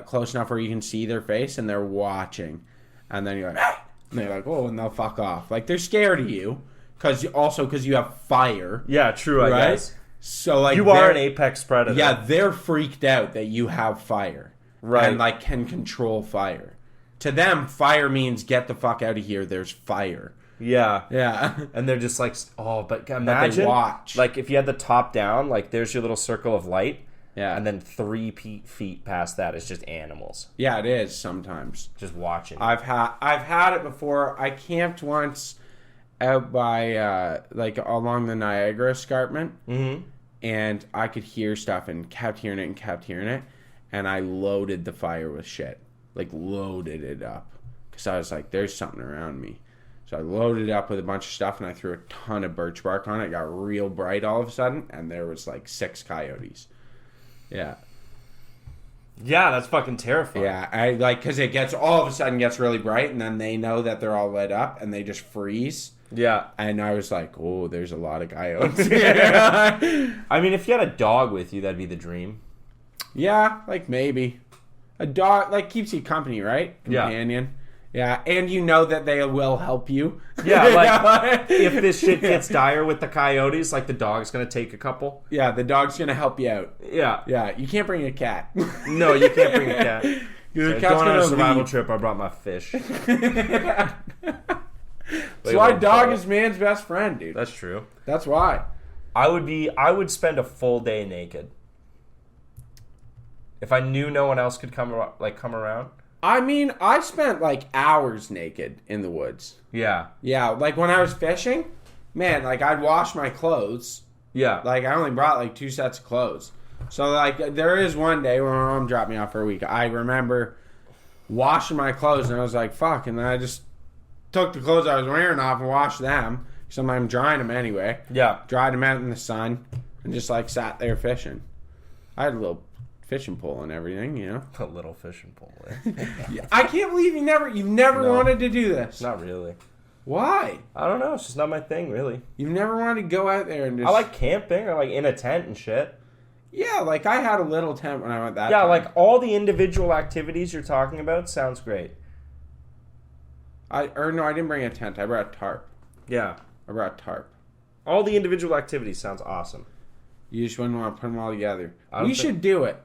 close enough where you can see their face, and they're watching. And then you're like, ah! And they're like, oh, and they'll fuck off. Like, they're scared of you. Because you have fire. Yeah, true, I guess. So, like, you are an apex predator. Yeah, they're freaked out that you have fire. Right. And, like, can control fire. To them, fire means get the fuck out of here. There's fire. Yeah. Yeah. And they're just like, oh, but imagine, but they watch. like, if you had the top down, like, there's your little circle of light. Yeah. And then 3 feet past that is just animals. Yeah, it is sometimes. Just watching. I've had it before. I camped once out by, like, along the Niagara Escarpment. Mm-hmm. And I could hear stuff and kept hearing it. And I loaded the fire with shit. Like, loaded it up. Because I was like, there's something around me. So I loaded it up with a bunch of stuff and I threw a ton of birch bark on it. It got real bright all of a sudden. And there was like 6 coyotes. Yeah. Yeah, that's fucking terrifying. Yeah, I like, because it gets all of a sudden gets really bright and then they know that they're all lit up and they just freeze. Yeah. And I was like, oh, there's a lot of coyotes. I mean, if you had a dog with you, that'd be the dream. Yeah, like, maybe. A dog, like, keeps you company, right? Yeah. Companion. Yeah, and you know that they will help you. Yeah, like, if this shit gets dire with the coyotes, like, the dog's gonna take a couple. Yeah, the dog's gonna help you out. Yeah. Yeah, you can't bring a cat. No, you can't bring a cat. The cat's Going on a gonna survival leave. trip, I brought my fish. That's Wait, why what? dog is man's best friend, dude. That's true. That's why. I would spend a full day naked. If I knew no one else could come around. I mean, I spent, like, hours naked in the woods. Yeah. Yeah, like, when I was fishing, man, like, I'd wash my clothes. Yeah. Like, I only brought, like, 2 sets of clothes. So, like, there is one day when my mom dropped me off for a week. I remember washing my clothes, and I was like, fuck. And then I just took the clothes I was wearing off and washed them. So I'm drying them anyway. Yeah. Dried them out in the sun and just, like, sat there fishing. I had a little fishing pole and everything, you know. A little fishing pole. I can't believe you've never No. wanted to do this. Not really. Why? I don't know. It's just not my thing, really. You've never wanted to go out there and just... I like camping. I like in a tent and shit. Yeah, like, I had a little tent when I went that Yeah, time. like all the individual activities you're talking about sounds great. No, I didn't bring a tent. I brought a tarp. Yeah. I brought a tarp. All the individual activities sounds awesome. You just wouldn't want to put them all together. don't We think- should do it.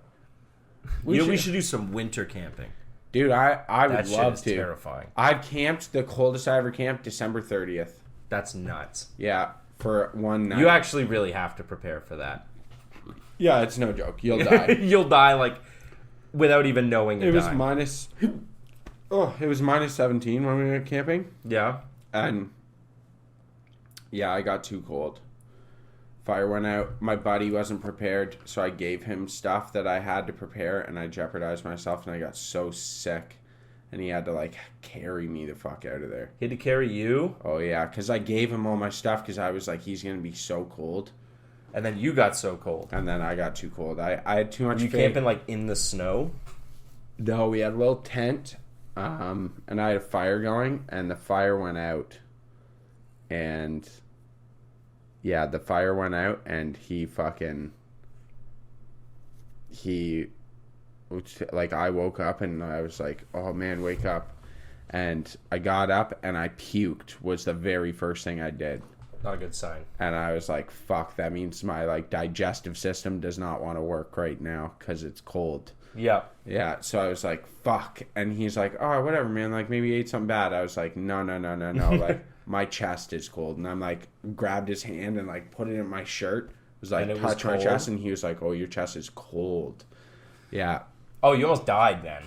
We should do some winter camping. Dude, I would That shit love is to. terrifying. I've camped the coldest I ever camped, December 30th. That's nuts. Yeah, for one night. You actually really have to prepare for that. Yeah, it's no joke. You'll die. You'll die like without even knowing you're It was dying. minus... Oh, it was minus 17 when we went camping. Yeah. And yeah, I got too cold. Fire went out. My buddy wasn't prepared, so I gave him stuff that I had to prepare, and I jeopardized myself, and I got so sick. and he had to like carry me the fuck out of there. He had to carry you, Oh yeah, because I gave him all my stuff because I was like, he's gonna be so cold, and then you got so cold. and then I got too cold. I had too much. You camping like in the snow? No, we had a little tent, and I had a fire going, and the fire went out, and yeah, the fire went out, and he like, I woke up and I was like, oh man, wake up. And I got up and I puked was the very first thing I did. Not a good sign. And I was like, fuck, that means my like digestive system does not want to work right now because it's cold. Yeah. Yeah, so I was like, fuck. And he's like, oh, whatever, man. Like, maybe you ate something bad. I was like, no. Like, my chest is cold. And I'm like, grabbed his hand and like put it in my shirt. Was like, And it touch was my cold? chest. And he was like, oh, your chest is cold. Yeah. Oh, you almost died then.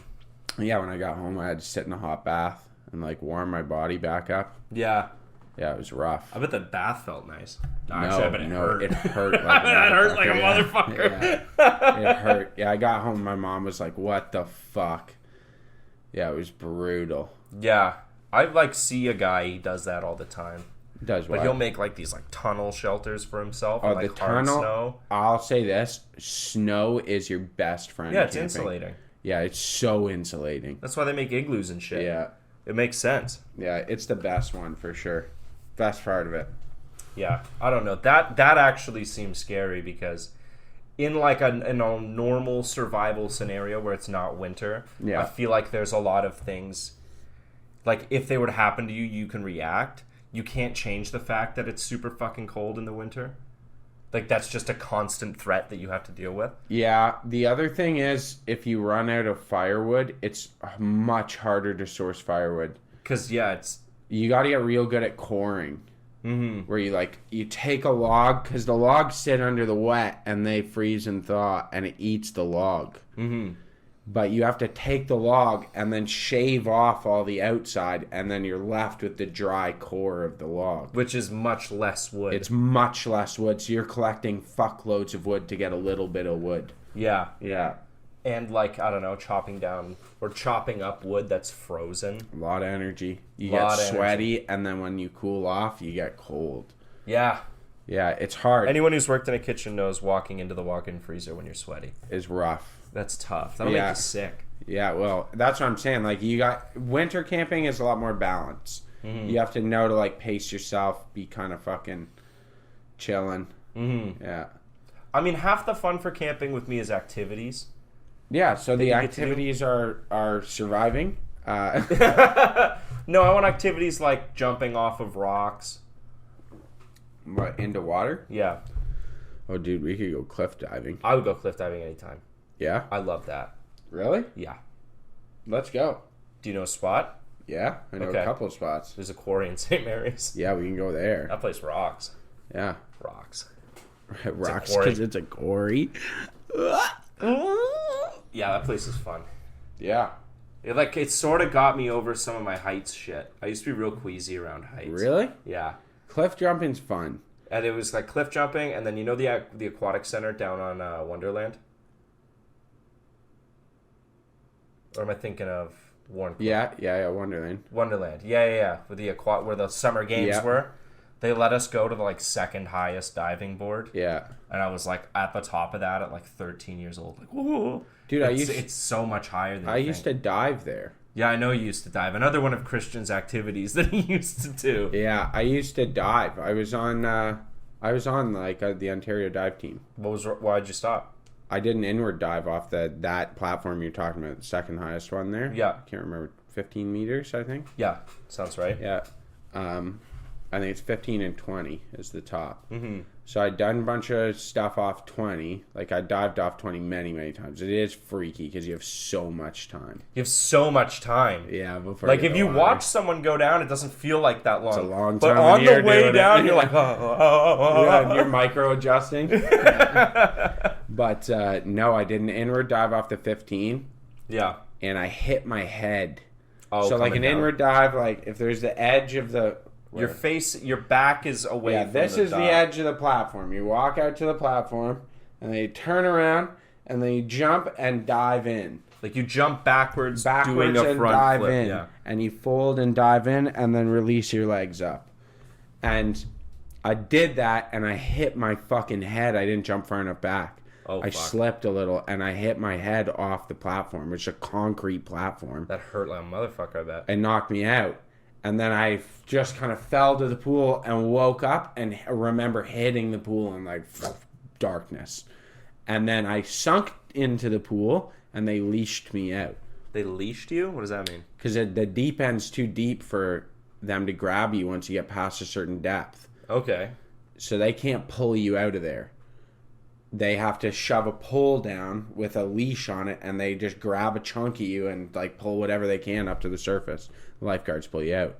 Yeah, when I got home, I had to sit in a hot bath and like warm my body back up. Yeah. Yeah, it was rough. I bet the bath felt nice. No, Actually, I bet it hurt. it hurt like a That hurt like a motherfucker, motherfucker. Yeah. It hurt. Yeah, I got home. My mom was like, what the fuck? Yeah, it was brutal. Yeah. I like see a guy, he does that all the time. Does what? But he'll make like these like tunnel shelters for himself. Oh, in, like, the hard tunnel. snow. I'll say this: snow is your best friend. Yeah, it's camping. insulating. Yeah, it's so insulating. That's why they make igloos and shit. Yeah, It makes sense. yeah, it's the best one for sure. Best part of it. Yeah. I don't know. That actually seems scary because in like in a normal survival scenario where it's not winter, Yeah. I feel like there's a lot of things like if they were to happen to you, you can react. You can't change the fact that it's super fucking cold in the winter. Like that's just a constant threat that you have to deal with. Yeah. The other thing is, if you run out of firewood, it's much harder to source firewood. Cause yeah, it's You got to get real good at coring. Mm-hmm. Where you take a log, because the logs sit under the wet and they freeze and thaw, and it eats the log. Mm-hmm. But you have to take the log and then shave off all the outside, and then you're left with the dry core of the log. which is much less wood. It's much less wood, so you're collecting fuckloads of wood to get a little bit of wood. yeah. Yeah. And like, I don't know, chopping down or chopping up wood that's frozen. A lot of energy. You Lot get of sweaty, and then when you cool off, you get cold. Yeah. Yeah, it's hard. Anyone who's worked in a kitchen knows walking into the walk-in freezer when you're sweaty. It's rough. That's tough. That'll Yeah. make you sick. Yeah, well, that's what I'm saying. Like, you got winter camping is a lot more balance. You have to know to like pace yourself, be kind of fucking chilling. Mm-hmm. Yeah, I mean, half the fun for camping with me is activities. yeah. So the you get to do? activities are surviving. No, I want activities like jumping off of rocks. What, into water? Yeah. Oh, dude, we could go cliff diving. I would go cliff diving anytime. Yeah, I love that. really? Yeah. Let's go. Do you know a spot? Yeah, I know Okay. a couple of spots. There's a quarry in St. Mary's. Yeah, we can go there. That place rocks. Yeah, Rocks. rocks quarry. because it's a quarry. Yeah, that place is fun. Yeah, It sort of got me over some of my heights shit. I used to be real queasy around heights. really? Yeah. Cliff jumping's fun. And it was like cliff jumping, and then you know the aquatic center down on Wonderland? Or am I thinking of Warren? Yeah, Wonderland. Wonderland. Yeah. With the where the summer games Yeah. were. They let us go to the like second highest diving board. Yeah, And I was like at the top of that at like 13 years old. Like, whoa. dude, It's so much higher than I you used think. to dive there. Yeah, I know you used to dive. Another one of Christian's activities that he used to do. Yeah, I used to dive. I was on like the Ontario dive team. Why'd you stop? I did an inward dive off that platform you're talking about, the second highest one there. Yeah. I can't remember, 15 meters, I think. Yeah, sounds right. Yeah. I think it's 15 and 20 is the top. Mm-hmm. So I'd done a bunch of stuff off 20. Like, I dived off 20 many, many times. It is freaky because you have so much time. You have so much time. Yeah, before Like, get if the you water. watch someone go down, it doesn't feel like that long. It's a long But time on when the you're way doing down, it. you're like, Yeah, and you're micro adjusting. But no, I did an inward dive off the 15, Yeah. and I hit my head. Oh, So like coming an down. inward dive, like if there's the edge of the Your back is away yeah, from this the is the dive. edge of the platform. You walk out to the platform, and then you turn around, and then you jump and dive in. Like you jump backwards backwards doing a and front dive flip. in, Yeah. and you fold and dive in, and then release your legs up. And I did that, and I hit my fucking head. I didn't jump far enough back. Oh, I fuck. slipped a little, and I hit my head off the platform, which is a concrete platform. That hurt like a motherfucker, I bet. It knocked me out. And then I just kind of fell to the pool and woke up and remember hitting the pool in like darkness. And then I sunk into the pool and they leashed me out. They leashed you? What does that mean? Because the deep end's too deep for them to grab you once you get past a certain depth. Okay. So they can't pull you out of there. They have to shove a pole down with a leash on it, and they just grab a chunk of you and like pull whatever they can up to the surface. The lifeguards pull you out.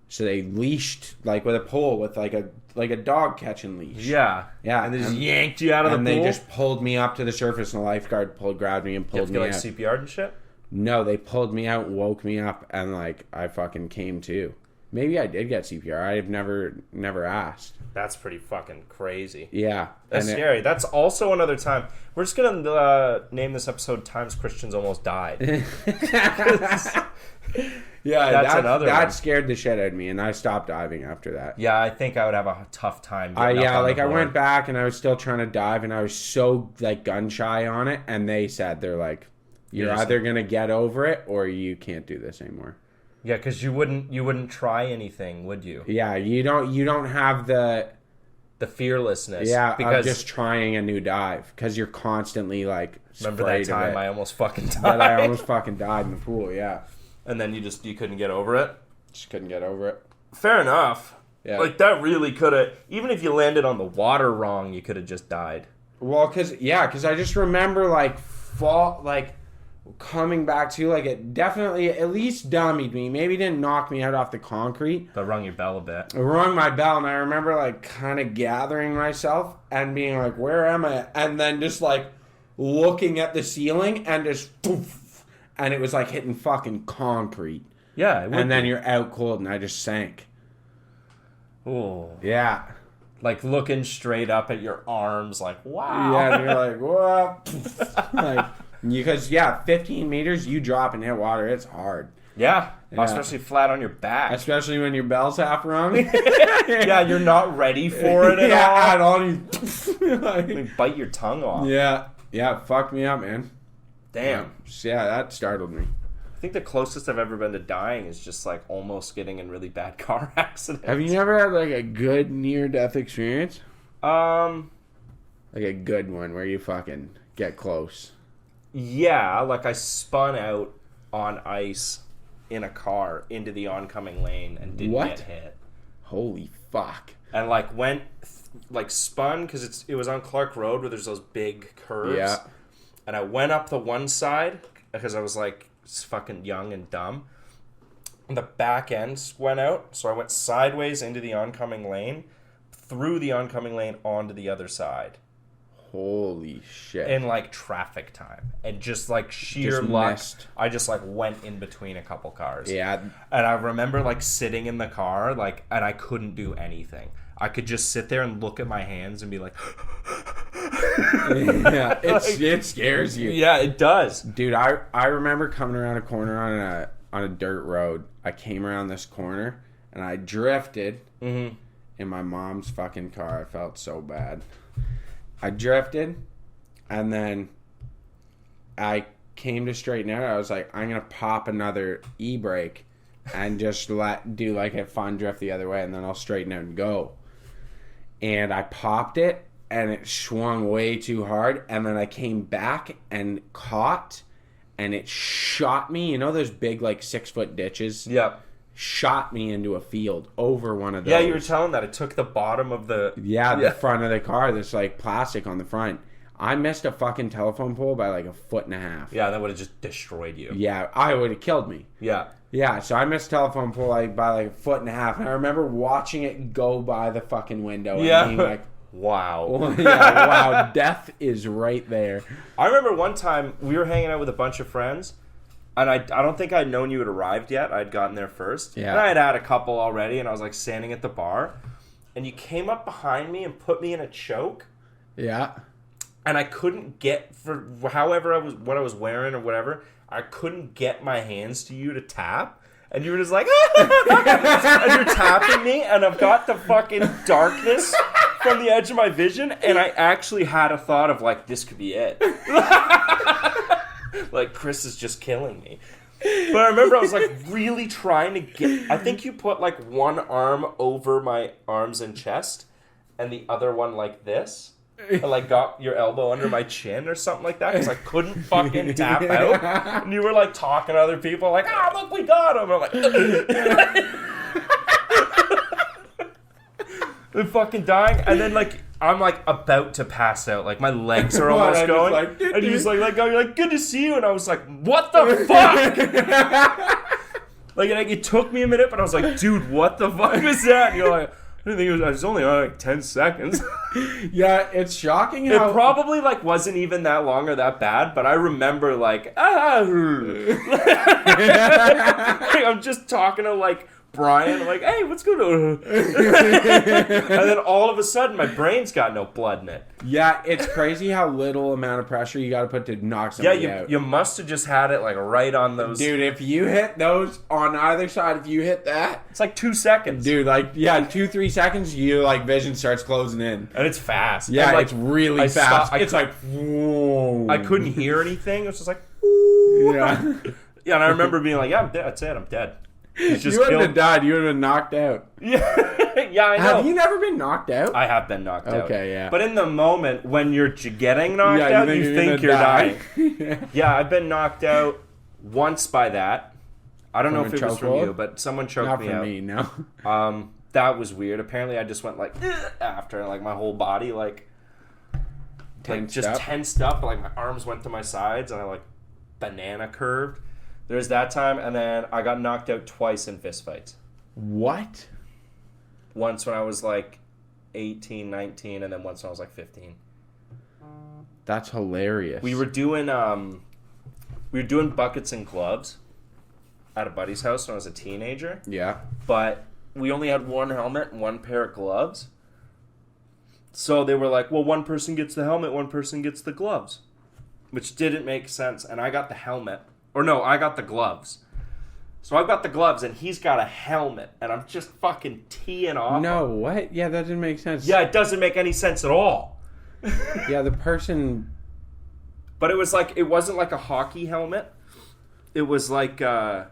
So they leashed like with a pole with like a dog catching leash. Yeah. Yeah. And they just yanked you out of the and pool? they just pulled me up to the surface, and the lifeguard grabbed me and You have pulled to me get like out. CPR and shit? No, they pulled me out and woke me up, and like I fucking came to. Maybe I did get CPR. I've never asked. That's pretty fucking crazy. Yeah. That's scary. That's also another time. We're just going to name this episode Times Christians Almost Died. Yeah, That's another that one. scared the shit out of me, and I stopped diving after that. Yeah, I think I would have a tough time getting up on Like the I board. went back and I was still trying to dive, and I was so like gun shy on it, and they said they're like, you're just- either gonna get over it or you can't do this anymore. Yeah, because you wouldn't try anything, would you? Yeah, you don't have the The fearlessness. of because just trying a new dive because you're constantly like remember afraid that time of it. I almost fucking died, That I almost fucking died in the pool. Yeah, and then you couldn't get over it. just couldn't get over it. Fair enough. Yeah. Like that really could have. Even if you landed on the water wrong, you could have just died. Well, because I just remember coming back to like it definitely at least dummied me. Maybe didn't knock me out off the concrete. But rung your bell a bit. It rung my bell, and I remember like kind of gathering myself and being like, "Where am I?" And then just like looking at the ceiling and just poof, and it was like hitting fucking concrete. Yeah, it would And then be. you're out cold, and I just sank. Ooh. Yeah. Like looking straight up at your arms, like wow. Yeah, and you're like, what? Like, because 15 meters, you drop and hit water, it's hard. Yeah, Yeah. especially flat on your back. Especially when your bell's half rung. Yeah, you're not ready for it at yeah, all. at all. Like, You bite your tongue off. yeah, it fucked me up, man. Damn. Yeah, that startled me. I think the closest I've ever been to dying is just like almost getting in really bad car accidents. Have you never had like a good near-death experience? Like a good one where you fucking get close. Yeah, like I spun out on ice in a car into the oncoming lane and didn't What? get hit. Holy fuck. And like spun because it was on Clark Road where there's those big curves. Yeah. And I went up the one side because I was like fucking young and dumb. And the back end went out, so I went sideways into the oncoming lane, through the oncoming lane onto the other side. Holy shit. In like traffic time, and just like sheer Just luck, missed. I just like went in between a couple cars. Yeah. And I remember like sitting in the car, like, and I couldn't do anything. I could just sit there and look at my hands and be like, Yeah, it scares you. yeah, it does. Dude, I remember coming around a corner on a dirt road. I came around this corner and I drifted in my mom's fucking car. I felt so bad. I drifted and then I came to straighten out. I was like, I'm gonna pop another e-brake and just do like a fun drift the other way, and then I'll straighten out and go. And I popped it, and it swung way too hard, and then I came back and caught, and it shot me. You know those big like 6-foot ditches? Yep. Shot me into a field over one of those. Yeah, you were telling that it took the bottom of the The front of the car. There's like plastic on the front. I missed a fucking telephone pole by like 1.5 feet. Yeah, that would have just destroyed you. Yeah, I would have killed me. Yeah. Yeah, so I missed telephone pole like by like 1.5 feet, and I remember watching it go by the fucking window Yeah. and being like, Wow. yeah, wow, death is right there. I remember one time we were hanging out with a bunch of friends, and I don't think I'd known you had arrived yet. I'd gotten there first. Yeah. And I had a couple already, and I was like standing at the bar, and you came up behind me and put me in a choke. Yeah. and I couldn't get, for however what I was wearing or whatever, I couldn't get my hands to you to tap. And you were just like, and you're tapping me, and I've got the fucking darkness from the edge of my vision, and I actually had a thought of, like, this could be it. Like, Chris is just killing me. But I remember I was, like, really trying to get... I think you put, like, one arm over my arms and chest, and the other one like this. And, like, got your elbow under my chin or something like that, because I couldn't fucking tap out. And you were, like, talking to other people, like, oh, look, we got him. I'm like... I'm fucking dying. And then, like, I'm, like, about to pass out. Like, my legs are almost going. And you just, like, let go. You're like, good to see you. And I was like, what the fuck? Like, it took me a minute, but I was like, dude, what the fuck was that? And you're like... I didn't think it was only on like 10 seconds. Yeah, it's shocking It how... probably like wasn't even that long or that bad, but I remember like, like, I'm just talking to like Brian, I'm like, hey, what's going on? And then all of a sudden my brain's got no blood in it. Yeah, it's crazy how little amount of pressure you got to put to knock somebody out. You must have just had it like right on those. Dude, if you hit those on either side, if you hit that, it's like 2 seconds. dude, like, yeah, 2-3 seconds, you like vision starts closing in. And it's fast. Yeah, and, like, it's really fast. It's like, whoa. I couldn't hear anything. It was just like, yeah. Yeah, and I remember being like, yeah, I'm dead. That's it. I'm dead. He's just You wouldn't killed. have died. You would have been knocked out. Yeah, I know. Have you never been knocked out? I have been knocked out. Okay, yeah. But in the moment, when you're getting knocked Yeah, out, you think you're dying. Yeah. Yeah, I've been knocked out once by that. I don't know if it was from chokehold? you, but someone choked Not me for out. me, no. That was weird. Apparently, I just went like after, like my whole body like just tensed up. Like my arms went to my sides, and I like banana curved. There's that time, and then I got knocked out twice in fistfights. What? Once when I was like 18, 19, and then once when I was like 15. That's hilarious. We were doing buckets and gloves at a buddy's house when I was a teenager. Yeah. But we only had one helmet and one pair of gloves. So they were like, well, one person gets the helmet, one person gets the gloves. Which didn't make sense. And I got the helmet. Or no, I got the gloves. So I've got the gloves and he's got a helmet. And I'm just fucking teeing off. No, what? Yeah, that didn't make sense. Yeah, it doesn't make any sense at all. Yeah, the person... But it was like, it wasn't like a hockey helmet. It was like... Yeah,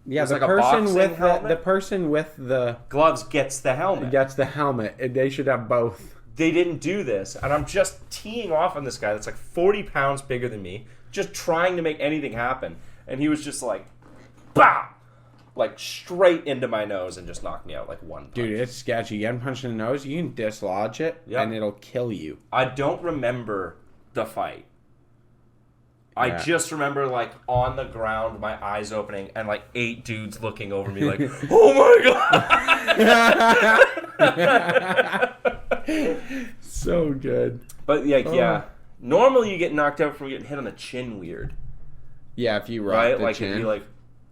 was the like a person boxing with helmet? the person with the gloves gets the helmet. gets the helmet. They should have both. They didn't do this, and I'm just teeing off on this guy that's like 40 pounds bigger than me, just trying to make anything happen, and he was just like, bah, like straight into my nose and just knocked me out like one punch. Dude, it's sketchy. Getting punched in the nose, you can dislodge it, Yep. and it'll kill you. I don't remember the fight. I Yeah. just remember like on the ground, my eyes opening, and like 8 dudes looking over me like, oh my god. So good. But yeah, normally you get knocked out from getting hit on the chin weird. Yeah, if you rock Right? the Like chin. it'd be like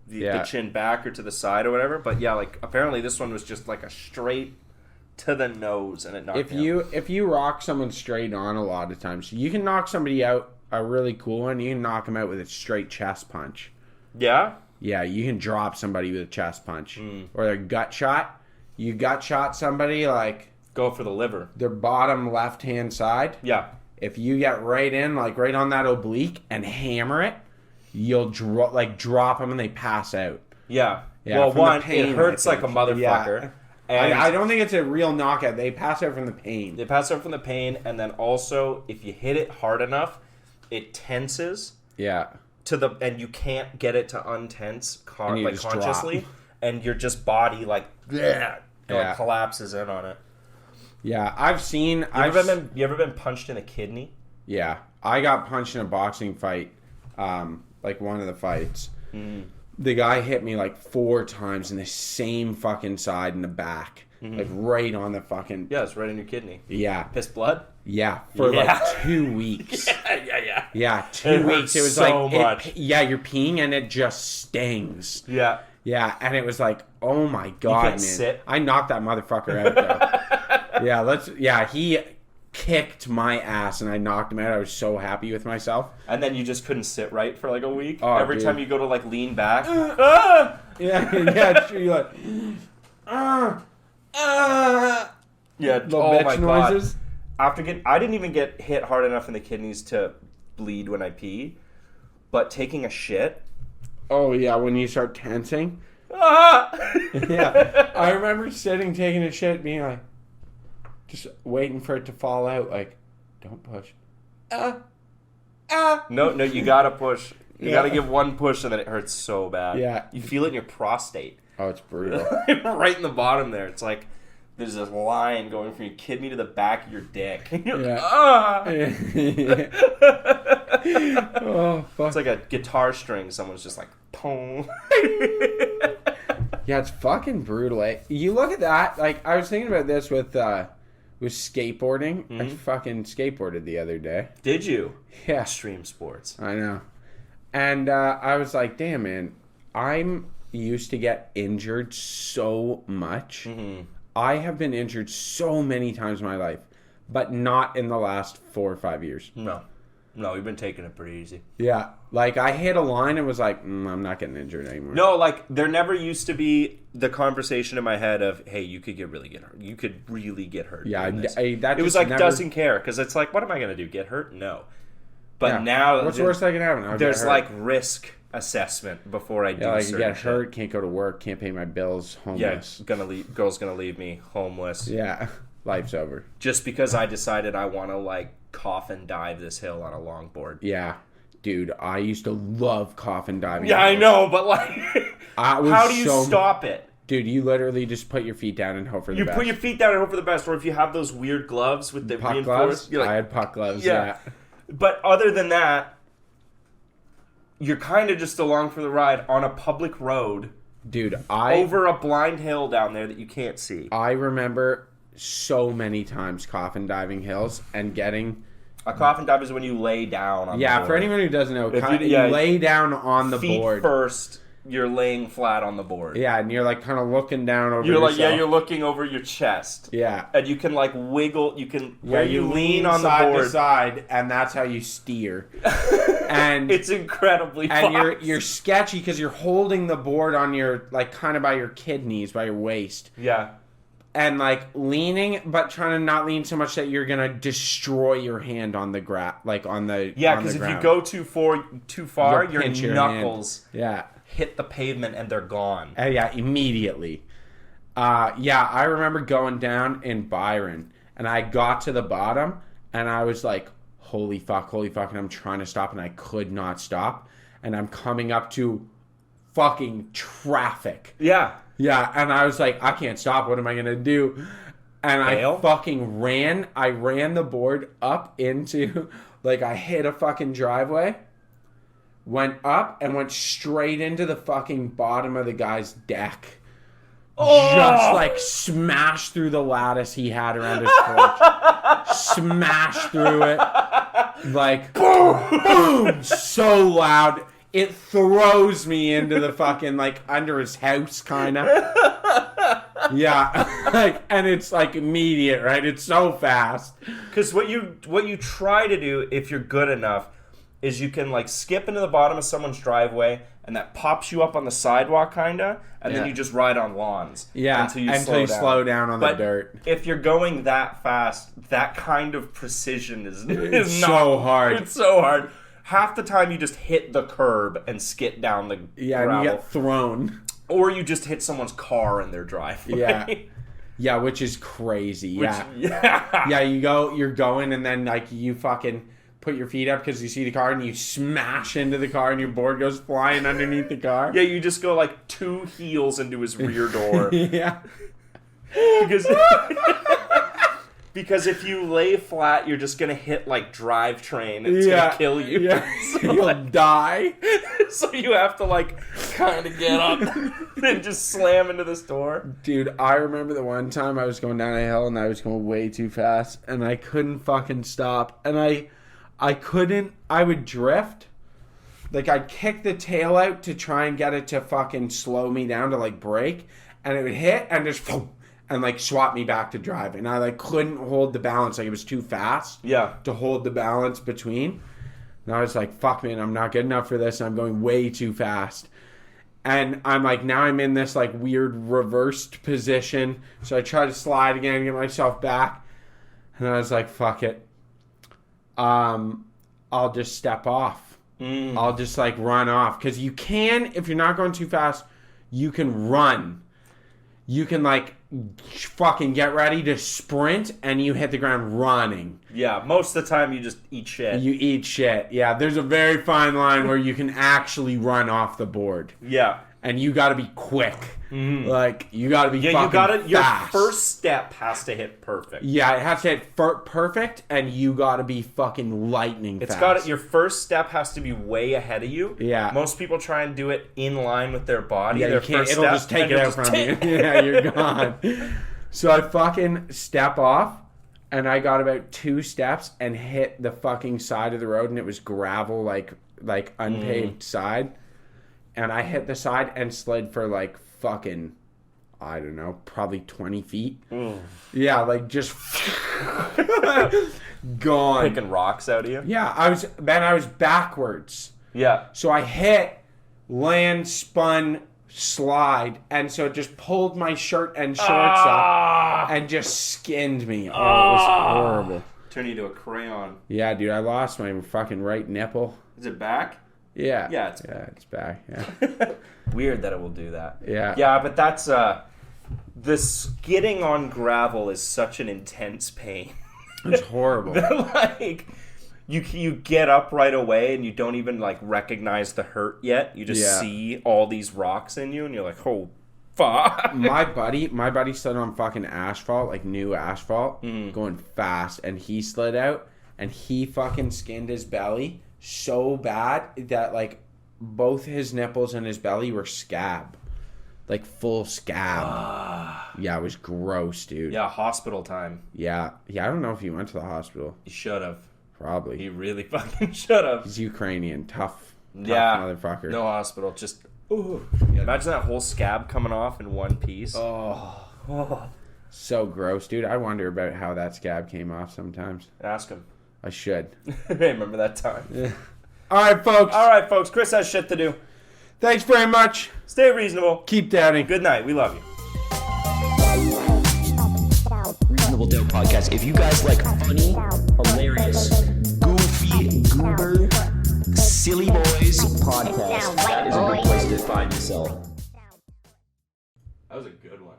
the chin back or to the side or whatever. But yeah, like apparently this one was just like a straight to the nose and it knocked me out. If you rock someone straight on a lot of times, you can knock somebody out. A really cool one, you can knock them out with a straight chest punch. Yeah? Yeah, you can drop somebody with a chest punch. Or a gut shot. You gut shot somebody like Go for the liver. their bottom left hand side. Yeah. If you get right in, like right on that oblique and hammer it, you'll drop them and they pass out. Yeah. Yeah, well, from the one, pain, it hurts I like a think. motherfucker. Yeah. And I don't think it's a real knockout. They pass out from the pain. they pass out from the pain, and then also if you hit it hard enough, it tenses Yeah. and you can't get it to untense And you like just consciously, drop. and your just body like collapses in on it. Yeah, I've seen... You ever been punched in the kidney? Yeah, I got punched in a boxing fight, like one of the fights. The guy hit me like 4 times in the same fucking side in the back, like right on the fucking... Yeah, it's right in your kidney. Yeah, Piss blood? yeah, for Yeah. like 2 weeks. Yeah. Yeah, 2 It weeks. hurts It was so like... much. Yeah, you're peeing and it just stings. Yeah. Yeah, and it was like, oh my god, can't man! sit? I knocked that motherfucker out though. kicked my ass and I knocked him out. I was so happy with myself. And then you just couldn't sit right for like a week. Oh, Every dude. time you go to like lean back, ah! Yeah, yeah, true. You're like, Yeah, little oh bitch my god. noises. I didn't even get hit hard enough in the kidneys to bleed when I pee, but taking a shit. Oh yeah, when you start tensing. Ah! Yeah, I remember sitting, taking a shit, being like, just waiting for it to fall out. Like, don't push. No, you gotta push. You Yeah. gotta give one push, and then it hurts so bad. Yeah. You feel it in your prostate, Oh, it's brutal. right in the bottom there. It's like there's this line going from your kidney to the back of your dick. You're like, Yeah. ah! Oh fuck. It's like a guitar string. Someone's just like, pong. Yeah, it's fucking brutal. Eh? You look at that. Like, I was thinking about this with skateboarding. I fucking skateboarded the other day. Did you? Yeah, Extreme sports. I know. And I was like, damn, man, I'm used to get injured so much. I have been injured so many times in my life, but not in the last 4 or 5 years. No, we've been taking it pretty easy. Yeah, like I hit a line and was like, I'm not getting injured anymore. No, like there never used to be the conversation in my head of, hey, you could really get hurt. You could really get hurt. Yeah, doing this. that it was just like never- doesn't care because it's like, what am I gonna do? Get hurt? No. But Yeah. now What's the worst that can happen? I'll get there's hurt. like risk assessment before I do Yeah, like certain get shit. hurt, can't go to work, can't pay my bills, Yeah, homeless. girl's gonna leave me homeless. Yeah, life's over. Just because I decided I want to like coffin dive this hill on a longboard. Yeah, dude, I used to love coffin diving. Yeah, I know, but like, I was how do you so- stop it? Dude, you literally just put your feet down and hope for the You best. put your feet down and hope for the best, or if you have those weird gloves with the puck reinforced, gloves. you're like, I had puck gloves. Yeah. Yeah. But other than that, you're kind of just along for the ride on a public road Dude, I over a blind hill down there that you can't see. I remember so many times coffin diving hills and getting. A coffin dive is when you lay down on the Yeah, board. for anyone who doesn't know, If you yeah, lay down on the feet board. first, you're laying flat on the board. Yeah, and you're like kind of looking down over. You're like, yourself. you're looking over your chest. Yeah. And you can like wiggle, you can, Yeah, where you lean on the side board. to side, and that's how you steer. And It's incredibly and fast. you're sketchy because you're holding the board on your like kind of by your kidneys, by your waist, Yeah. and like leaning, but trying to not lean so much that you're gonna destroy your hand on the like on the Yeah, on the because if you ground. go too far, You'll your pinch your knuckles yeah. hit the pavement and they're gone. Yeah, immediately. Yeah, I remember going down in Byron, and I got to the bottom, and I was like, holy fuck, and I'm trying to stop, and I could not stop, and I'm coming up to fucking traffic. Yeah. Yeah, and I was like, I can't stop, what am I gonna do? And Bail? I fucking ran the board up into, like, I hit a fucking driveway, went up, and went straight into the fucking bottom of the guy's deck. Just like smashed through the lattice he had around his porch. Smashed through it. Like, boom! So loud. It throws me into the fucking, like, under his house, kind of. Yeah. Like, and it's, like, immediate, right? It's so fast. Because what you try to do, if you're good enough, is you can like skip into the bottom of someone's driveway, and that pops you up on the sidewalk, kinda, and then Yeah. you just ride on lawns. Yeah, until you slow down on But the dirt. if you're going that fast, that kind of precision is It's not so hard. It's so hard. Half the time you just hit the curb and skid down the Yeah, gravel, and you get thrown. or you just hit someone's car in their driveway. Yeah. Yeah, which is crazy. Yeah. Yeah. Yeah, you're going, and then, like, you fucking put your feet up because you see the car, and you smash into the car, and your board goes flying underneath the car. Yeah, you just go like 2 heels into his rear door. Yeah. because because if you lay flat, you're just gonna hit like drivetrain. It's gonna kill you. Yeah. So, You'll like, die. so you have to like kind of get up and just slam into this door. Dude, I remember the one time I was going down a hill and I was going way too fast and I couldn't fucking stop. And I would drift. Like, I'd kick the tail out to try and get it to fucking slow me down to, like, brake. And it would hit and just, boom, and like swap me back to drive. And I like couldn't hold the balance. Like it was too fast Yeah. to hold the balance between. And I was like, fuck, man, I'm not good enough for this. And I'm going way too fast. And I'm like, now I'm in this like weird reversed position. So I try to slide again and get myself back. And I was like, fuck it. I'll just step off. I'll just like run off. Because you can, if you're not going too fast, you can run. You can like fucking get ready to sprint and you hit the ground running. Yeah, most of the time you just eat shit. You eat shit. Yeah, there's a very fine line where you can actually run off the board. Yeah. And you got to be quick. Like, you got to be fucking you gotta. Your fast. first step has to hit perfect. Yeah, it has to hit perfect, and you got to be fucking lightning It's fast. got your first step has to be way ahead of you. Yeah. Most people try and do it in line with their body. Yeah, their you can't. first It'll step, just take and it you'll out just from you. take- Yeah, you're gone. So I fucking step off, and I got about 2 steps and hit the fucking side of the road, and it was gravel, like unpaved side. And I hit the side and slid for like fucking, I don't know, probably 20 feet. Yeah, like just gone. Picking rocks out of you. Yeah, I was backwards. Yeah. So I hit, land, spun, slide, and so it just pulled my shirt and shorts up and just skinned me. Oh, it was horrible. Turn you to a crayon. Yeah, dude, I lost my fucking right nipple. Is it back? Yeah. Yeah, it's back. Yeah. Weird that it will do that. Yeah. Yeah, but that's the skidding on gravel is such an intense pain. It's horrible. Like you get up right away and you don't even like recognize the hurt yet. You just see all these rocks in you and you're like, oh fuck. My buddy slid on fucking asphalt, like new asphalt, going fast, and he slid out and he fucking skinned his belly so bad that like both his nipples and his belly were scab. Like full scab. Yeah, it was gross, dude. Yeah, hospital time. Yeah, I don't know if he went to the hospital. You should have. Probably. He really fucking should have. He's Ukrainian, tough Yeah. motherfucker. No hospital, just imagine that whole scab coming off in one piece. Oh, so gross, dude. I wonder about how that scab came off sometimes. Ask him. I should. Hey, remember that time? All right, folks. Chris has shit to do. Thanks very much. Stay reasonable. Keep doubting. Good night. We love you. Reasonable Doubt Podcast. If you guys like funny, hilarious, goofy, goober, silly boys podcast, that is a good place to find yourself. That was a good one.